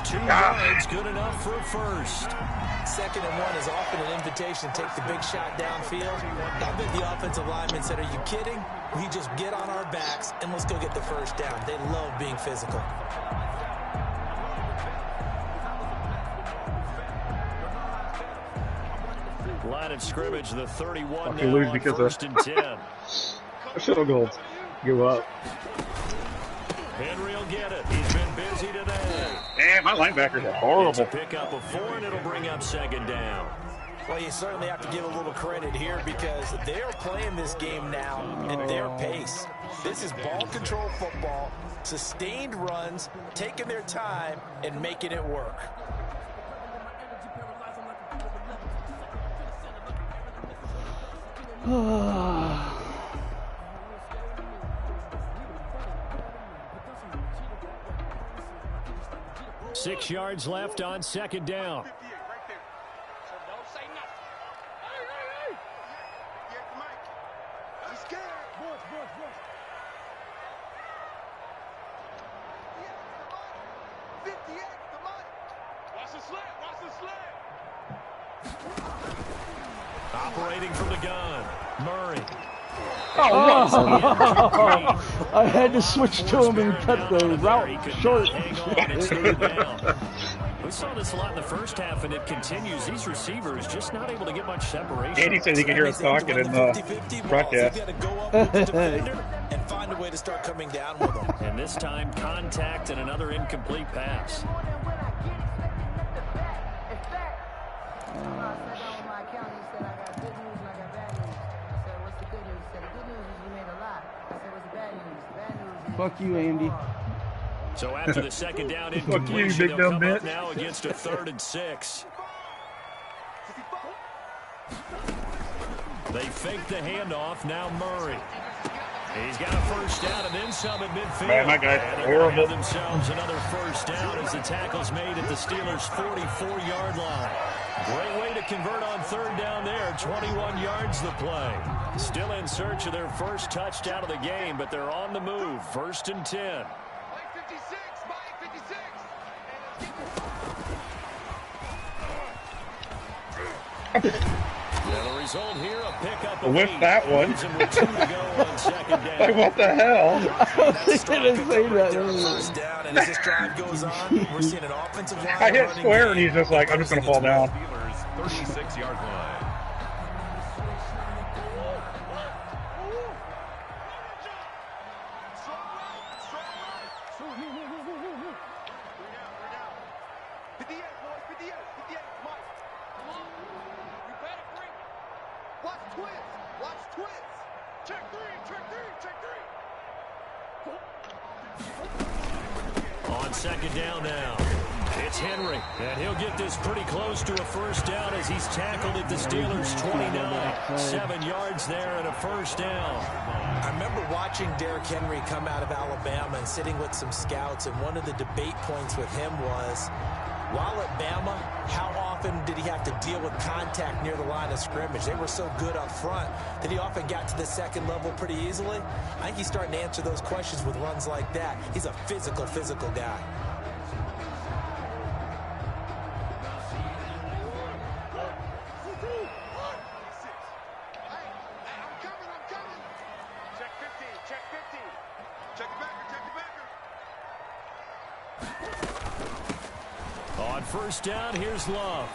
[SPEAKER 2] 2 yards, good enough for a first.
[SPEAKER 4] 2nd and 1 is often an invitation to take the big shot downfield. I bet the offensive linemen said, are you kidding? We just get on our backs and let's go get the first down. They love being physical.
[SPEAKER 2] Line of scrimmage, the 31
[SPEAKER 1] Fucking
[SPEAKER 2] now
[SPEAKER 1] lose
[SPEAKER 2] on
[SPEAKER 1] because of
[SPEAKER 2] 1st and 10.
[SPEAKER 1] Field goals. Give up.
[SPEAKER 2] Henry will get it. He's been busy today.
[SPEAKER 1] Man, my linebackers are
[SPEAKER 2] It's a
[SPEAKER 1] horrible.
[SPEAKER 2] pickup of 4, and it'll bring up 2nd down.
[SPEAKER 4] Well, you certainly have to give a little credit here because they're playing this game now at their pace. This is ball control football, sustained runs, taking their time, and making it work.
[SPEAKER 2] Six yards left on 2nd down. Operating from the gun, Murray.
[SPEAKER 3] Oh, I had to switch to him and cut the route short.
[SPEAKER 2] We saw this a lot in the first half, and it continues. These receivers just not able to get much separation.
[SPEAKER 1] Andy said he could hear us talking in the broadcast.
[SPEAKER 4] And find a way to start coming down with them.
[SPEAKER 2] And this time, contact and another incomplete pass.
[SPEAKER 3] Fuck you, Andy.
[SPEAKER 2] So after the 2nd down
[SPEAKER 1] Fuck you,
[SPEAKER 2] incompletion,
[SPEAKER 1] big
[SPEAKER 2] they'll
[SPEAKER 1] dumb
[SPEAKER 2] come up
[SPEAKER 1] bitch.
[SPEAKER 2] now against a 3rd and 6. They fake the handoff. Now Murray. He's got a first down and then some at midfield.
[SPEAKER 1] Man, my guy's
[SPEAKER 2] and
[SPEAKER 1] horrible.
[SPEAKER 2] They themselves another first down as the tackle's made at the Steelers' 44-yard line. Great way to convert on 3rd down there. 21 yards the play. Still in search of their first touchdown of the game, but they're on the move. 1st and 10. And the result here, a pickup of
[SPEAKER 1] With
[SPEAKER 2] 8.
[SPEAKER 1] that one.
[SPEAKER 2] Leaves them with 2 to go on 2nd down.
[SPEAKER 1] Like, what the hell?
[SPEAKER 3] I was going to say that earlier.
[SPEAKER 4] First down, and as this drive goes on, we're seeing an offensive line.
[SPEAKER 1] I hit
[SPEAKER 4] running
[SPEAKER 1] square and
[SPEAKER 4] game.
[SPEAKER 1] he's just like, I'm just going to fall down.
[SPEAKER 5] Steelers 36-yard line.
[SPEAKER 2] On 2nd down now. It's Henry, and he'll get this pretty close to a first down as he's tackled at the Steelers' 29. 7 yards there and a first down.
[SPEAKER 4] I remember watching Derrick Henry come out of Alabama and sitting with some scouts, and one of the debate points with him was, while at Bama, how often did he have to deal with contact near the line of scrimmage? They were so good up front that he often got to the second level pretty easily. I think he's starting to answer those questions with runs like that. He's a physical guy.
[SPEAKER 2] First down, here's Love.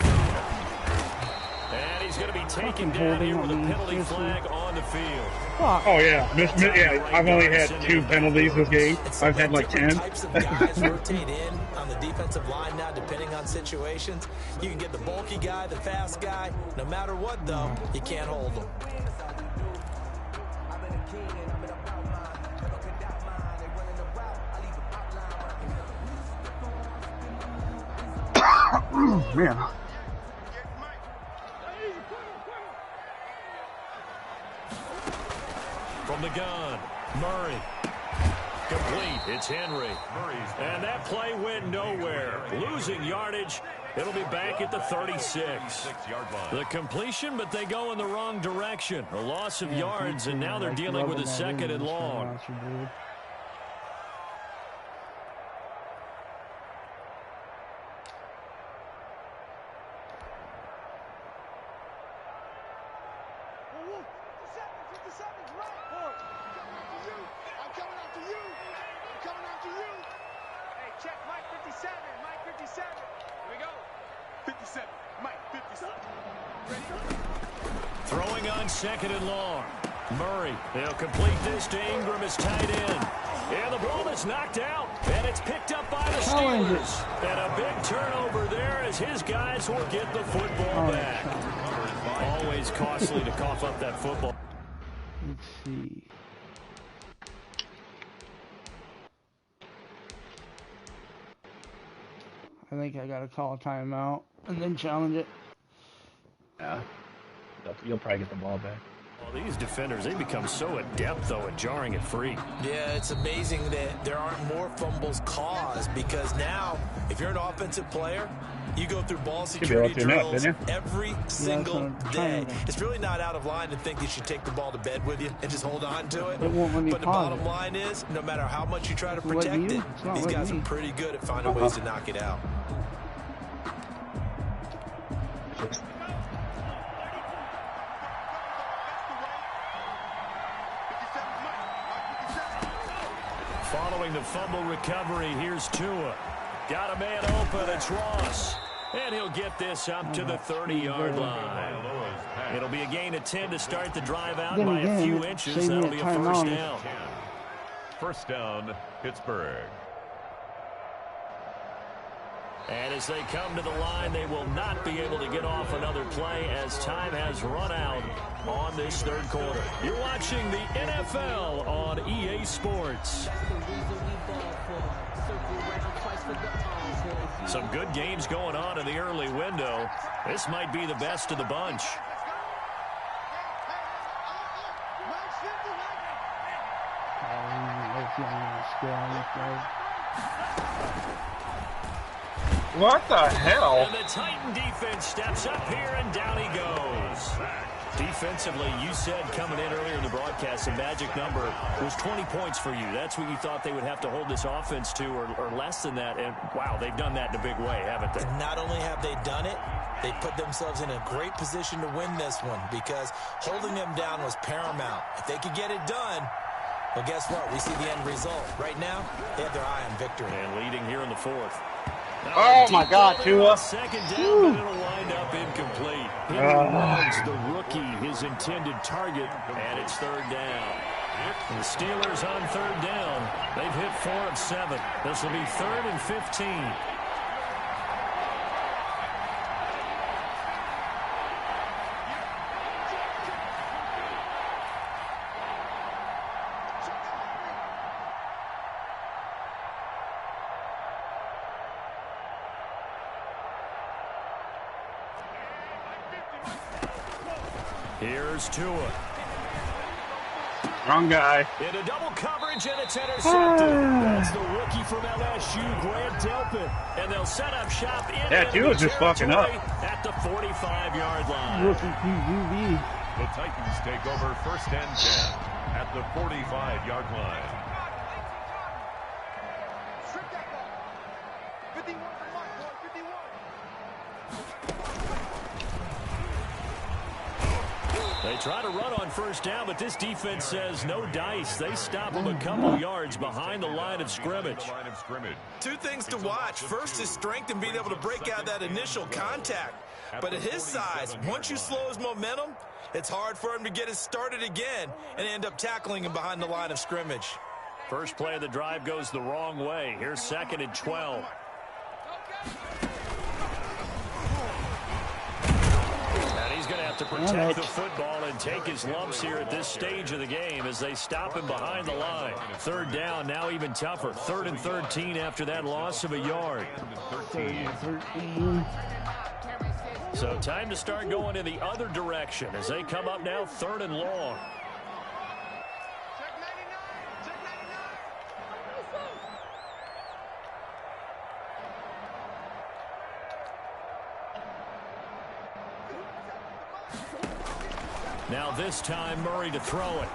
[SPEAKER 2] And he's going to be taken down here with a penalty flag on the field.
[SPEAKER 1] Oh, yeah. I've only had 2 penalties this game. I've had like 10.
[SPEAKER 4] Types of guys rotate in on the defensive line now, depending on situations. You can get the bulky guy, the fast guy. No matter what, though, you can't hold them.
[SPEAKER 1] Man.
[SPEAKER 2] From the gun, Murray. Complete, it's Henry. And that play went nowhere. Losing yardage. It'll be back at the 36. The completion, but they go in the wrong direction. A loss of yards, and now they're dealing with a second and long. Throwing on second and long. Murray, they'll complete this to Ingram as tight end. And the ball is knocked out, and it's picked up by the Steelers. And a big turnover there as his guys will get the football back. Always costly to cough up that football.
[SPEAKER 3] Let's see. I think I gotta call a timeout and then challenge it.
[SPEAKER 1] Yeah. You'll probably get the ball back.
[SPEAKER 2] Well, these defenders, they become so adept, though, at jarring it free. Yeah, it's amazing that there aren't more fumbles caused, because now, if you're an offensive player, you go through ball security drills every single day. It's really not out of line to think you should take the ball to bed with you and just hold on to it. But the bottom line is, no matter how much you try to protect it, these guys are pretty good at finding ways to knock it out. Following the fumble recovery, here's Tua. Got a man open, it's Ross. And he'll get this up to the 30-yard line. It'll be a gain of 10 to start the drive out by a few inches. That'll be a first down.
[SPEAKER 5] First down, Pittsburgh.
[SPEAKER 2] And as they come to the line, they will not be able to get off another play as time has run out on this third quarter. You're watching the NFL on EA Sports. Some good games going on in the early window. This might be the best of the bunch.
[SPEAKER 1] What the hell?
[SPEAKER 2] And the Titan defense steps up here, and down he goes. Defensively, you said coming in earlier in the broadcast, the magic number was 20 points for you. That's what you thought they would have to hold this offense to, or less than that. And, wow, they've done that in a big way, haven't they?
[SPEAKER 4] Not only have they done it, they put themselves in a great position to win this one, because holding them down was paramount. If they could get it done, well, guess what? We see the end result. Right now, they have their eye on victory.
[SPEAKER 2] And leading here in the fourth.
[SPEAKER 1] Oh, my God, Tua.
[SPEAKER 2] Second down, but it'll wind up incomplete. Henry runs the rookie, his intended target, and it's third down. The Steelers on third down. They've hit 4 of 7. This will be 3rd and 15. Here's Tua.
[SPEAKER 1] Wrong guy.
[SPEAKER 2] Into double coverage, and it's intercepted. That's the rookie from LSU, Grant Delpit. And they'll set up shop in
[SPEAKER 1] Yeah, Tua's just fucking up.
[SPEAKER 2] At the 45-yard line.
[SPEAKER 3] Rookie QB.
[SPEAKER 5] The Titans take over 1st and 10 at the 45-yard line.
[SPEAKER 6] Strip that ball. 51 for Mike, boy. 51.
[SPEAKER 2] They try to run on 1st down, but this defense says no dice. They stop them a couple yards behind the line of scrimmage.
[SPEAKER 4] Two things to watch. First is strength and being able to break out that initial contact. But at his size, once you slow his momentum, it's hard for him to get it started again and end up tackling him behind the line of scrimmage.
[SPEAKER 2] First play of the drive goes the wrong way. Here's 2nd and 12. And he's going to have to protect the football and take his lumps here at this stage of the game as they stop him behind the line. 3rd down, now even tougher. 3rd and 13 after that loss of a yard.
[SPEAKER 3] 13.
[SPEAKER 2] So time to start going in the other direction as they come up now 3rd and long.
[SPEAKER 6] Check 99. Check 99.
[SPEAKER 2] Now this time Murray to throw it.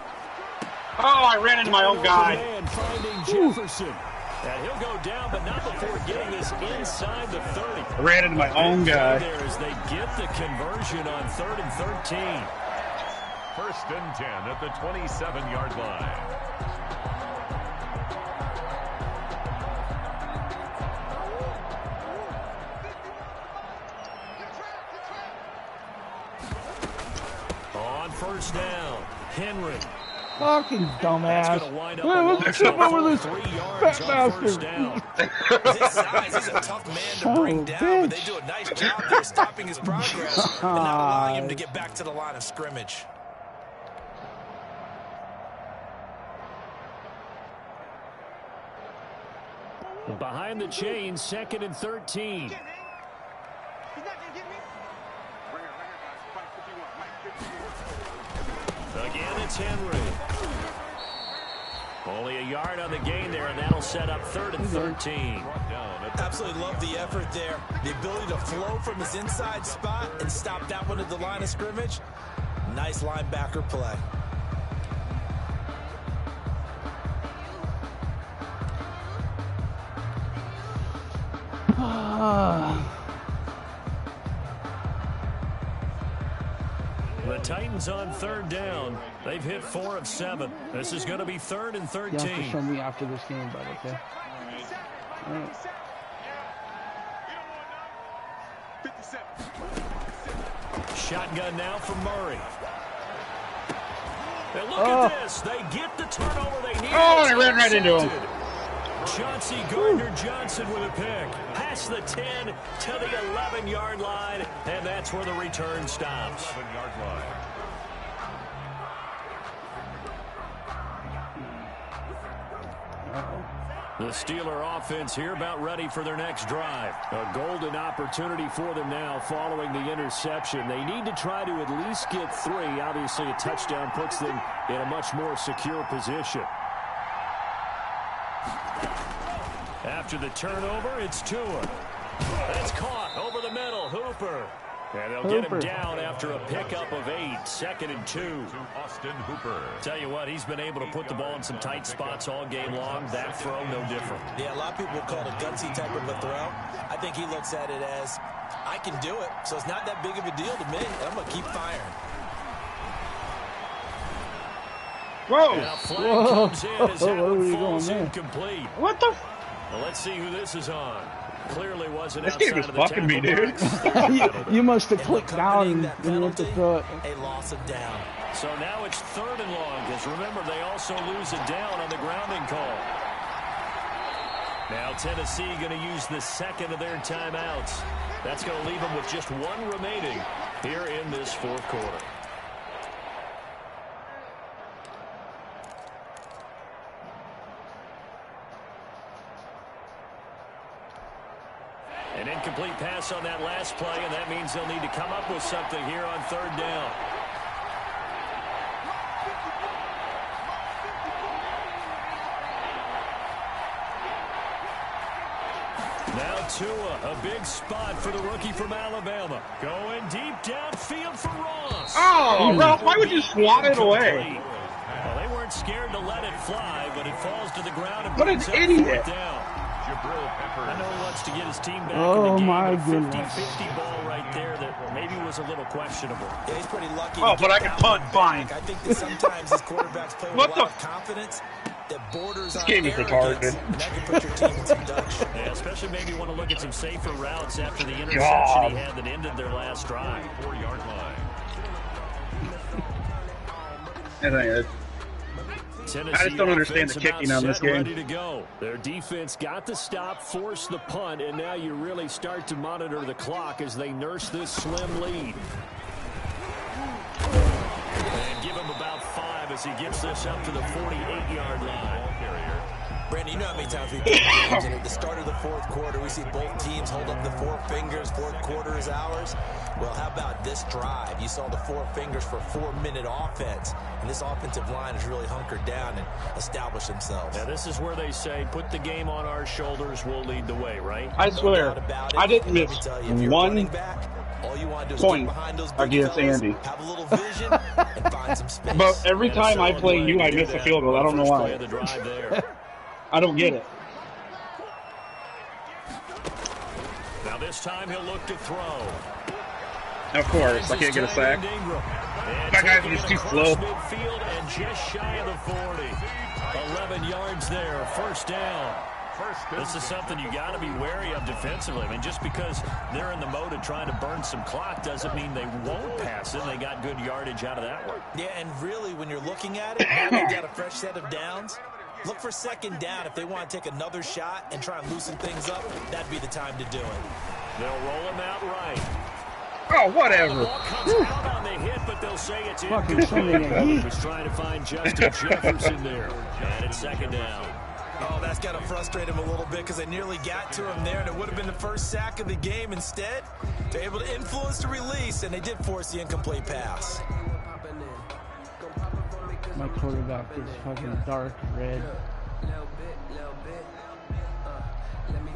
[SPEAKER 1] Oh, I ran into my own guy.
[SPEAKER 2] Man finding Jefferson. And he'll go down, but not before getting this inside the 30.
[SPEAKER 1] I ran into my own guy.
[SPEAKER 2] There as they get the conversion on 3rd and 13.
[SPEAKER 5] 1st and 10 at the 27-yard line.
[SPEAKER 2] On 1st down, Henry.
[SPEAKER 3] Fucking dumbass.
[SPEAKER 2] Let's
[SPEAKER 3] trip over this
[SPEAKER 2] 3 yards
[SPEAKER 3] fat
[SPEAKER 2] on
[SPEAKER 3] bastard.
[SPEAKER 2] 1st down.
[SPEAKER 4] His size, he's a tough man to bring down, but they do a nice job there stopping his progress and not allowing him to get back to the line of scrimmage.
[SPEAKER 2] Behind the chains, 2nd and 13.
[SPEAKER 6] He's not going to get me. Right here, guys. Mike 51.
[SPEAKER 2] Again, it's Henry. Only a yard on the gain there, and that'll set up 3rd and 13.
[SPEAKER 4] Absolutely love the effort there. The ability to flow from his inside spot and stop that one at the line of scrimmage. Nice linebacker play.
[SPEAKER 2] The Titans on 3rd down. They've hit 4 of 7. This is going to be 3rd and 13.
[SPEAKER 3] You have to show me after this game, but okay. All right.
[SPEAKER 6] 57.
[SPEAKER 2] Shotgun now from Murray. And look at this. They get the turnover they need.
[SPEAKER 1] Oh, I ran right into him.
[SPEAKER 2] Chauncey Gardner-Johnson with a pick. Past the 10 to the 11-yard line, and that's where the return stops.
[SPEAKER 5] 11-yard line.
[SPEAKER 2] The Steeler offense here about ready for their next drive. A golden opportunity for them now following the interception. They need to try to at least get 3. Obviously, a touchdown puts them in a much more secure position. After the turnover, it's Tua. That's caught over the middle. Hooper. And they'll get him down after a pickup of 8. 2nd and 2.
[SPEAKER 5] To Austin Hooper.
[SPEAKER 2] Tell you what, he's been able to put the ball in some tight spots all game long. That throw, no different.
[SPEAKER 4] Yeah, a lot of people will call it a gutsy type of a throw. I think he looks at it as, I can do it, so it's not that big of a deal to me, and I'm going to keep firing.
[SPEAKER 1] Whoa!
[SPEAKER 2] And a flag comes in as that one falls
[SPEAKER 3] there?
[SPEAKER 2] incomplete.
[SPEAKER 1] What the?
[SPEAKER 2] Well, let's see who this is on. Clearly wasn't
[SPEAKER 1] This
[SPEAKER 2] outside
[SPEAKER 1] game is
[SPEAKER 2] of the
[SPEAKER 1] fucking me,
[SPEAKER 2] tackle
[SPEAKER 1] dude.
[SPEAKER 2] box.
[SPEAKER 3] you must have
[SPEAKER 4] And
[SPEAKER 3] clicked
[SPEAKER 4] accompanying
[SPEAKER 3] down
[SPEAKER 4] that
[SPEAKER 3] when you went to
[SPEAKER 4] penalty,
[SPEAKER 3] throw it.
[SPEAKER 4] a loss of down.
[SPEAKER 2] So now it's 3rd and long, because remember, they also lose a down on the grounding call. Now Tennessee going to use the 2nd of their timeouts. That's going to leave them with just 1 remaining here in this 4th quarter. An incomplete pass on that last play, and that means they'll need to come up with something here on 3rd down. Now Tua, a big spot for the rookie from Alabama. Going deep downfield for Ross.
[SPEAKER 1] Oh, Ralph, why would you swat it away?
[SPEAKER 2] Well, they weren't scared to let it fly, but it falls to the ground and
[SPEAKER 1] what an idiot.
[SPEAKER 2] down. I know he wants to get his team back
[SPEAKER 3] Oh,
[SPEAKER 2] in the game.
[SPEAKER 3] my
[SPEAKER 2] A
[SPEAKER 3] goodness.
[SPEAKER 2] 50-50 ball right there that maybe was a little questionable.
[SPEAKER 4] Yeah, he's pretty lucky.
[SPEAKER 1] Oh, but I can punt fine.
[SPEAKER 4] I think that sometimes his quarterbacks play with
[SPEAKER 1] What
[SPEAKER 4] a
[SPEAKER 1] the
[SPEAKER 4] lot of confidence that borders on
[SPEAKER 1] game is
[SPEAKER 4] arrogance,
[SPEAKER 1] retarded.
[SPEAKER 4] and that can put your team in some dust.
[SPEAKER 2] Yeah, especially maybe want to look at some safer routes after the interception
[SPEAKER 1] God.
[SPEAKER 2] he had that ended their last drive.
[SPEAKER 5] 4-yard line.
[SPEAKER 2] Tennessee
[SPEAKER 1] I just don't understand the
[SPEAKER 2] offense
[SPEAKER 1] kicking
[SPEAKER 2] about
[SPEAKER 1] on this
[SPEAKER 2] set,
[SPEAKER 1] game.
[SPEAKER 2] Ready to go. Their defense got the stop, forced the punt, and now you really start to monitor the clock as they nurse this slim lead. And give him about 5 as he gets this up to the 48-yard line.
[SPEAKER 4] Brandon, you know how many times we play games, and at the start of the fourth quarter, we see both teams hold up the 4 fingers, fourth quarter is ours. Well, how about this drive? You saw the 4 fingers for 4-minute offense, and this offensive line has really hunkered down and established themselves.
[SPEAKER 2] Now, this is where they say, put the game on our shoulders, we'll lead the way, right?
[SPEAKER 1] I swear, I didn't miss one point against Andy.
[SPEAKER 4] Have a little vision and find some space.
[SPEAKER 1] But every time I play you, I miss a field goal. I don't know why. I don't get it.
[SPEAKER 2] Now this time he'll look to throw.
[SPEAKER 1] Of course, I can't get a sack.
[SPEAKER 2] That
[SPEAKER 1] guy's just too slow.
[SPEAKER 2] Midfield and just shy of the 40. 11 yards there, first down. This is something you got to be wary of defensively. I mean, just because they're in the mode of trying to burn some clock doesn't mean they won't pass it. They got good yardage out of that one.
[SPEAKER 4] Yeah, and really, when you're looking at it, now they've got a fresh set of downs. Look for second down. If they want to take another shot and try and loosen things up, that'd be the time to do it.
[SPEAKER 2] They'll roll him out right.
[SPEAKER 1] Oh, whatever.
[SPEAKER 2] The ball comes out on the hit, but they'll say it's incomplete. He was trying to find Justin Jefferson there. And it's second down.
[SPEAKER 4] Oh, that's got to frustrate him a little bit because they nearly got to him there, and it would have been the first sack of the game. Instead, they're able to influence the release, and they did force the incomplete pass.
[SPEAKER 3] My quarterback is fucking dark red.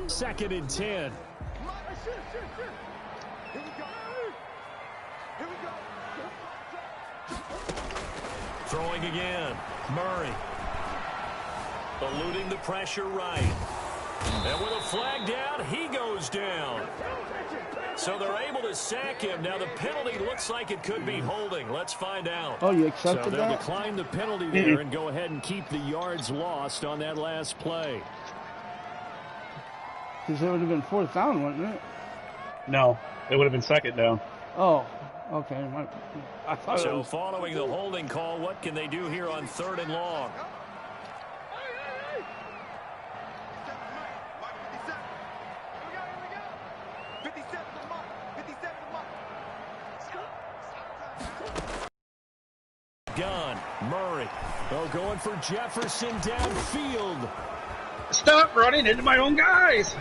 [SPEAKER 2] Second and 10. Throwing again. Murray. Eluding the pressure right. And with a flag down, he goes down. So they're able to sack him. Now the penalty looks like it could be holding. Let's find out.
[SPEAKER 3] Oh, you accepted
[SPEAKER 2] so they'll
[SPEAKER 3] that?
[SPEAKER 2] decline the penalty there and go ahead and keep the yards lost on that last play.
[SPEAKER 3] Because it would have been 4th down, wouldn't it?
[SPEAKER 1] No, it would have been second down.
[SPEAKER 3] Oh, okay. I thought it
[SPEAKER 2] So
[SPEAKER 3] was...
[SPEAKER 2] following the holding call, what can they do here on 3rd and long? Gun, Murray. Oh, going for Jefferson downfield.
[SPEAKER 1] Stop running into my own guys.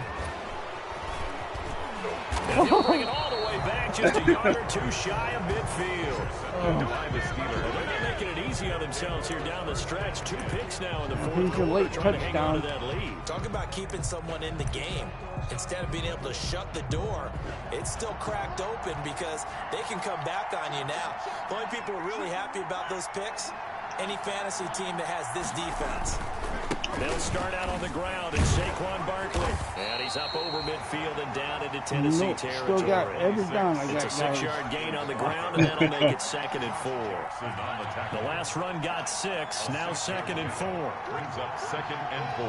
[SPEAKER 2] And he'll bring it all the way back, just a yard or 2 shy of midfield. They're not making it easy on themselves here down the stretch. 2 picks now in the 4th quarter,
[SPEAKER 3] late
[SPEAKER 2] trying to hang on to
[SPEAKER 3] touchdown.
[SPEAKER 2] that lead.
[SPEAKER 4] Talk about keeping someone in the game. Instead of being able to shut the door, it's still cracked open because they can come back on you now. The only people who are really happy about those picks, any fantasy team that has this defense.
[SPEAKER 2] They'll start out on the ground, and Saquon Barkley. And he's up over midfield and down into Tennessee territory.
[SPEAKER 3] Still got every down. I got
[SPEAKER 2] It's a 6-yard gain on the ground, and that'll make it 2nd and 4. The last run got 6, now 2nd and 4.
[SPEAKER 5] Brings up 2nd and 4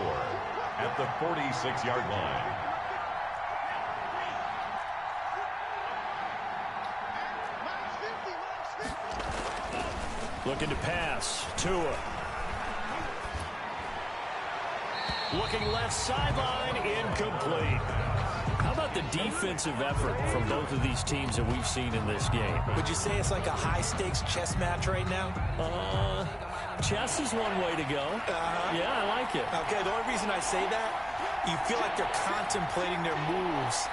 [SPEAKER 5] at the 46-yard line.
[SPEAKER 2] Looking to pass. Tua. Looking left sideline, incomplete. How about the defensive effort from both of these teams that we've seen in this game?
[SPEAKER 4] Would you say it's like a high-stakes chess match right now?
[SPEAKER 2] Chess is one way to go. Yeah, I like it.
[SPEAKER 4] Okay, the only reason I say that, you feel like they're contemplating their moves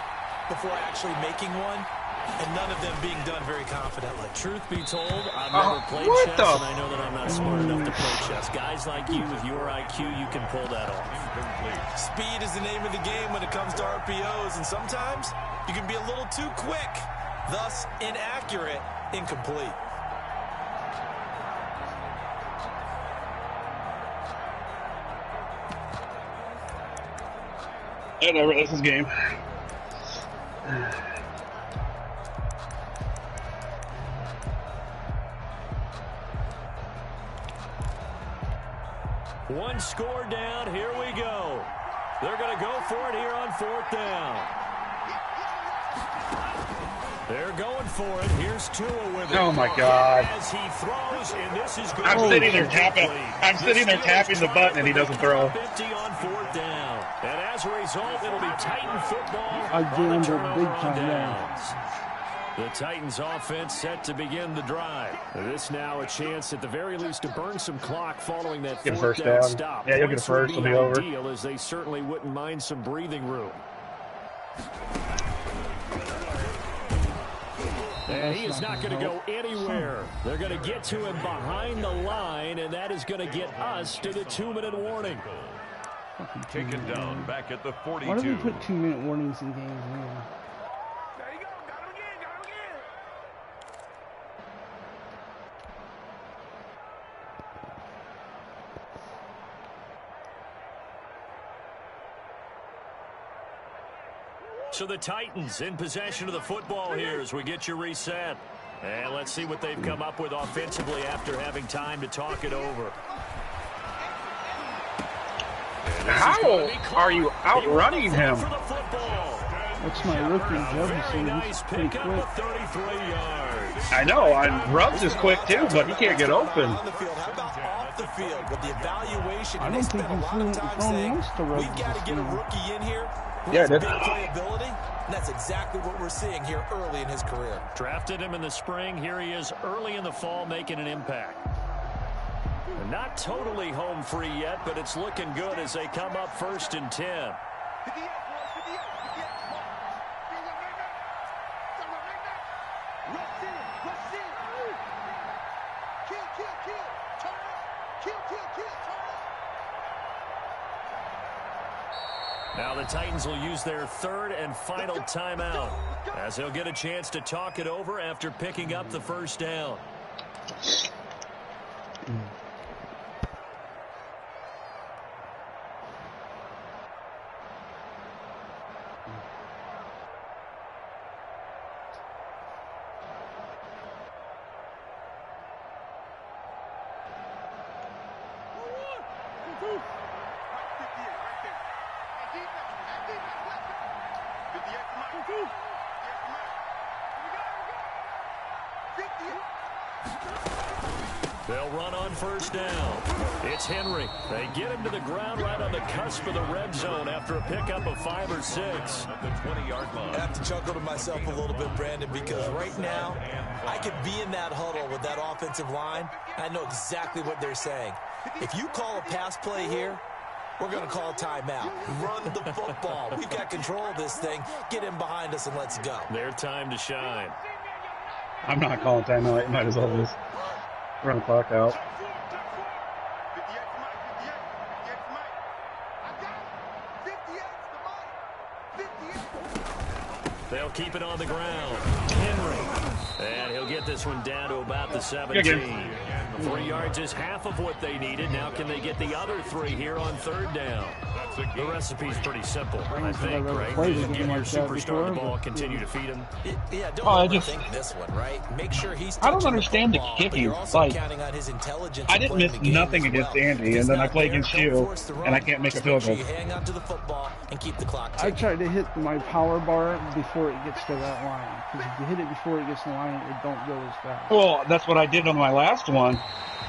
[SPEAKER 4] before actually making one. and none of them being done very confidently.
[SPEAKER 2] Truth be told, I've never played chess, and I know that I'm not smart enough to play chess. Guys like you, with your IQ, you can pull that off.
[SPEAKER 4] Speed is the name of the game when it comes to RPOs, and sometimes you can be a little too quick, thus inaccurate, incomplete.
[SPEAKER 1] I never realized this game.
[SPEAKER 2] One score down. Here we go. They're going to go for it here on 4th down. They're going for it. Here's Tua with it.
[SPEAKER 1] Oh my God!
[SPEAKER 2] As he throws, and this is going
[SPEAKER 1] I'm sitting there tapping. I'm sitting there tapping the button, and he doesn't throw.
[SPEAKER 2] 50 on 4th down, and as a result, it'll be Titan football.
[SPEAKER 3] I jammed
[SPEAKER 2] on
[SPEAKER 3] it big time
[SPEAKER 2] downs. The Titans offense set to begin the drive. This now a chance at the very least to burn some clock following that
[SPEAKER 1] Get a
[SPEAKER 2] 4th
[SPEAKER 1] first
[SPEAKER 2] down
[SPEAKER 1] down.
[SPEAKER 2] stop.
[SPEAKER 1] Yeah, you'll get a first. It'll be over.
[SPEAKER 2] Ideal, as they certainly wouldn't mind some breathing room. And he is not going to go anywhere. They're going to get to him behind the line, and that is going to get us to the 2-minute warning.
[SPEAKER 5] Taken down back at the 42.
[SPEAKER 3] Why do we put 2-minute warnings in games anyway?
[SPEAKER 6] There you go. Got him again. Got him again.
[SPEAKER 2] So the Titans in possession of the football here as we get you reset. And let's see what they've come up with offensively after having time to talk it over.
[SPEAKER 1] How are you outrunning him?
[SPEAKER 3] That's my rookie, Jefferson.
[SPEAKER 2] Nice
[SPEAKER 3] He's pretty
[SPEAKER 2] pick up
[SPEAKER 3] quick.
[SPEAKER 2] of 33 yards.
[SPEAKER 1] I know. Ruggs is quick too, but he can't get open.
[SPEAKER 4] On the field. How about off the field with the evaluation?
[SPEAKER 3] I
[SPEAKER 4] And
[SPEAKER 3] don't
[SPEAKER 4] they
[SPEAKER 3] think
[SPEAKER 4] spent a
[SPEAKER 3] he's
[SPEAKER 4] lot of time
[SPEAKER 3] thrown
[SPEAKER 4] saying,
[SPEAKER 3] once to Ruggs
[SPEAKER 4] we've got to
[SPEAKER 3] this
[SPEAKER 4] get a
[SPEAKER 3] season.
[SPEAKER 4] rookie in here.
[SPEAKER 1] Yeah,
[SPEAKER 4] Big
[SPEAKER 1] did.
[SPEAKER 4] playability, and that's exactly what we're seeing here early in his career.
[SPEAKER 2] Drafted him in the spring. Here he is early in the fall making an impact. Not totally home free yet, but it's looking good as they come up 1st and 10. Now the Titans will use their 3rd and final timeout as they'll get a chance to talk it over after picking up the 1st down. They'll run on 1st down. It's Henry. They get him to the ground right on the cusp of the red zone after a pickup of 5 or 6.
[SPEAKER 5] At the 20-yard line.
[SPEAKER 4] I have to chuckle to myself a little bit, Brandon, because right now I could be in that huddle with that offensive line. I know exactly what they're saying. If you call a pass play here, we're going to call a timeout. Run the football. We've got control of this thing. Get him behind us and let's go.
[SPEAKER 2] Their time to shine.
[SPEAKER 1] I'm not calling timeout. You might as well just run the clock out.
[SPEAKER 2] They'll keep it on the ground. Henry. And he'll get this one down to about the 17. 3 yards is half of what they needed. Now can they get the other 3 here on 3rd down? The recipe's pretty simple, I think, right? Just give your superstar the ball, continue to feed him.
[SPEAKER 4] Yeah, don't overthink this one, right? Make sure he's
[SPEAKER 1] I don't understand the kicking. Like, I didn't miss nothing against Andy, and then I play against you, and I can't make a field goal.
[SPEAKER 4] Hang on to the football and keep the clock
[SPEAKER 3] I
[SPEAKER 4] ticking.
[SPEAKER 3] try to hit my power bar before it gets to that line. Because if you hit it before it gets to the line, it don't go as fast.
[SPEAKER 1] Well, that's what I did on my last one,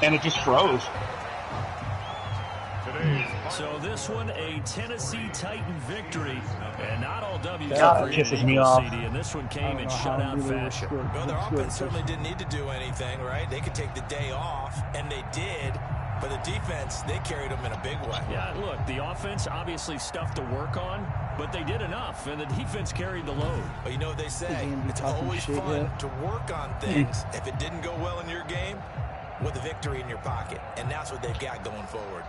[SPEAKER 1] and it just froze.
[SPEAKER 2] So this one, a Tennessee Titan victory, and not all W's
[SPEAKER 1] God,
[SPEAKER 2] are
[SPEAKER 1] it
[SPEAKER 2] created
[SPEAKER 1] pisses me
[SPEAKER 2] equal,
[SPEAKER 1] off.
[SPEAKER 2] CD, and this one came in
[SPEAKER 3] how
[SPEAKER 2] shutout
[SPEAKER 3] really
[SPEAKER 2] fashion.
[SPEAKER 3] scored.
[SPEAKER 4] Well, their
[SPEAKER 3] That's good.
[SPEAKER 4] offense certainly didn't need to do anything, right? They could take the day off, and they did. But the defense, they carried them in a big way.
[SPEAKER 2] Yeah, look, the offense obviously stuff to work on, but they did enough, and the defense carried the load.
[SPEAKER 4] But you know what they say, it's always fun to work on things if it didn't go well in your game with a victory in your pocket. And that's what they've got going forward.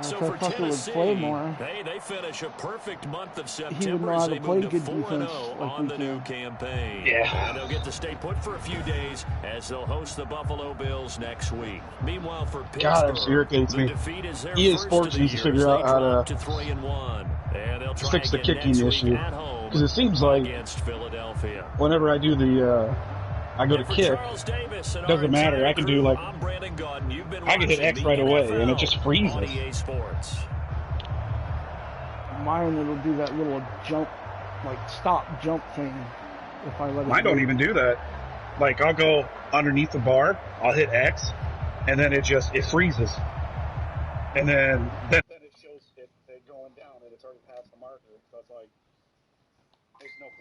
[SPEAKER 2] So for Tennessee, they finish a perfect month of September as they move to 4-0 on the new campaign.
[SPEAKER 1] Yeah.
[SPEAKER 2] And they'll get to stay put for a few days as they'll host the Buffalo Bills next week. Meanwhile, for Pittsburgh,
[SPEAKER 1] God, that just irritates me. EA Sports needs to figure out how to fix the kicking issue. Because it seems like whenever I do I go to kick, it doesn't matter. I can do I can hit X right away, and it just freezes.
[SPEAKER 3] Mine, it'll do that little jump, stop jump thing if I let it.
[SPEAKER 1] Mine don't even do that. I'll go underneath the bar, I'll hit X, and then it freezes. And then it shows it going down, and it's already past the marker. So it's there's no point.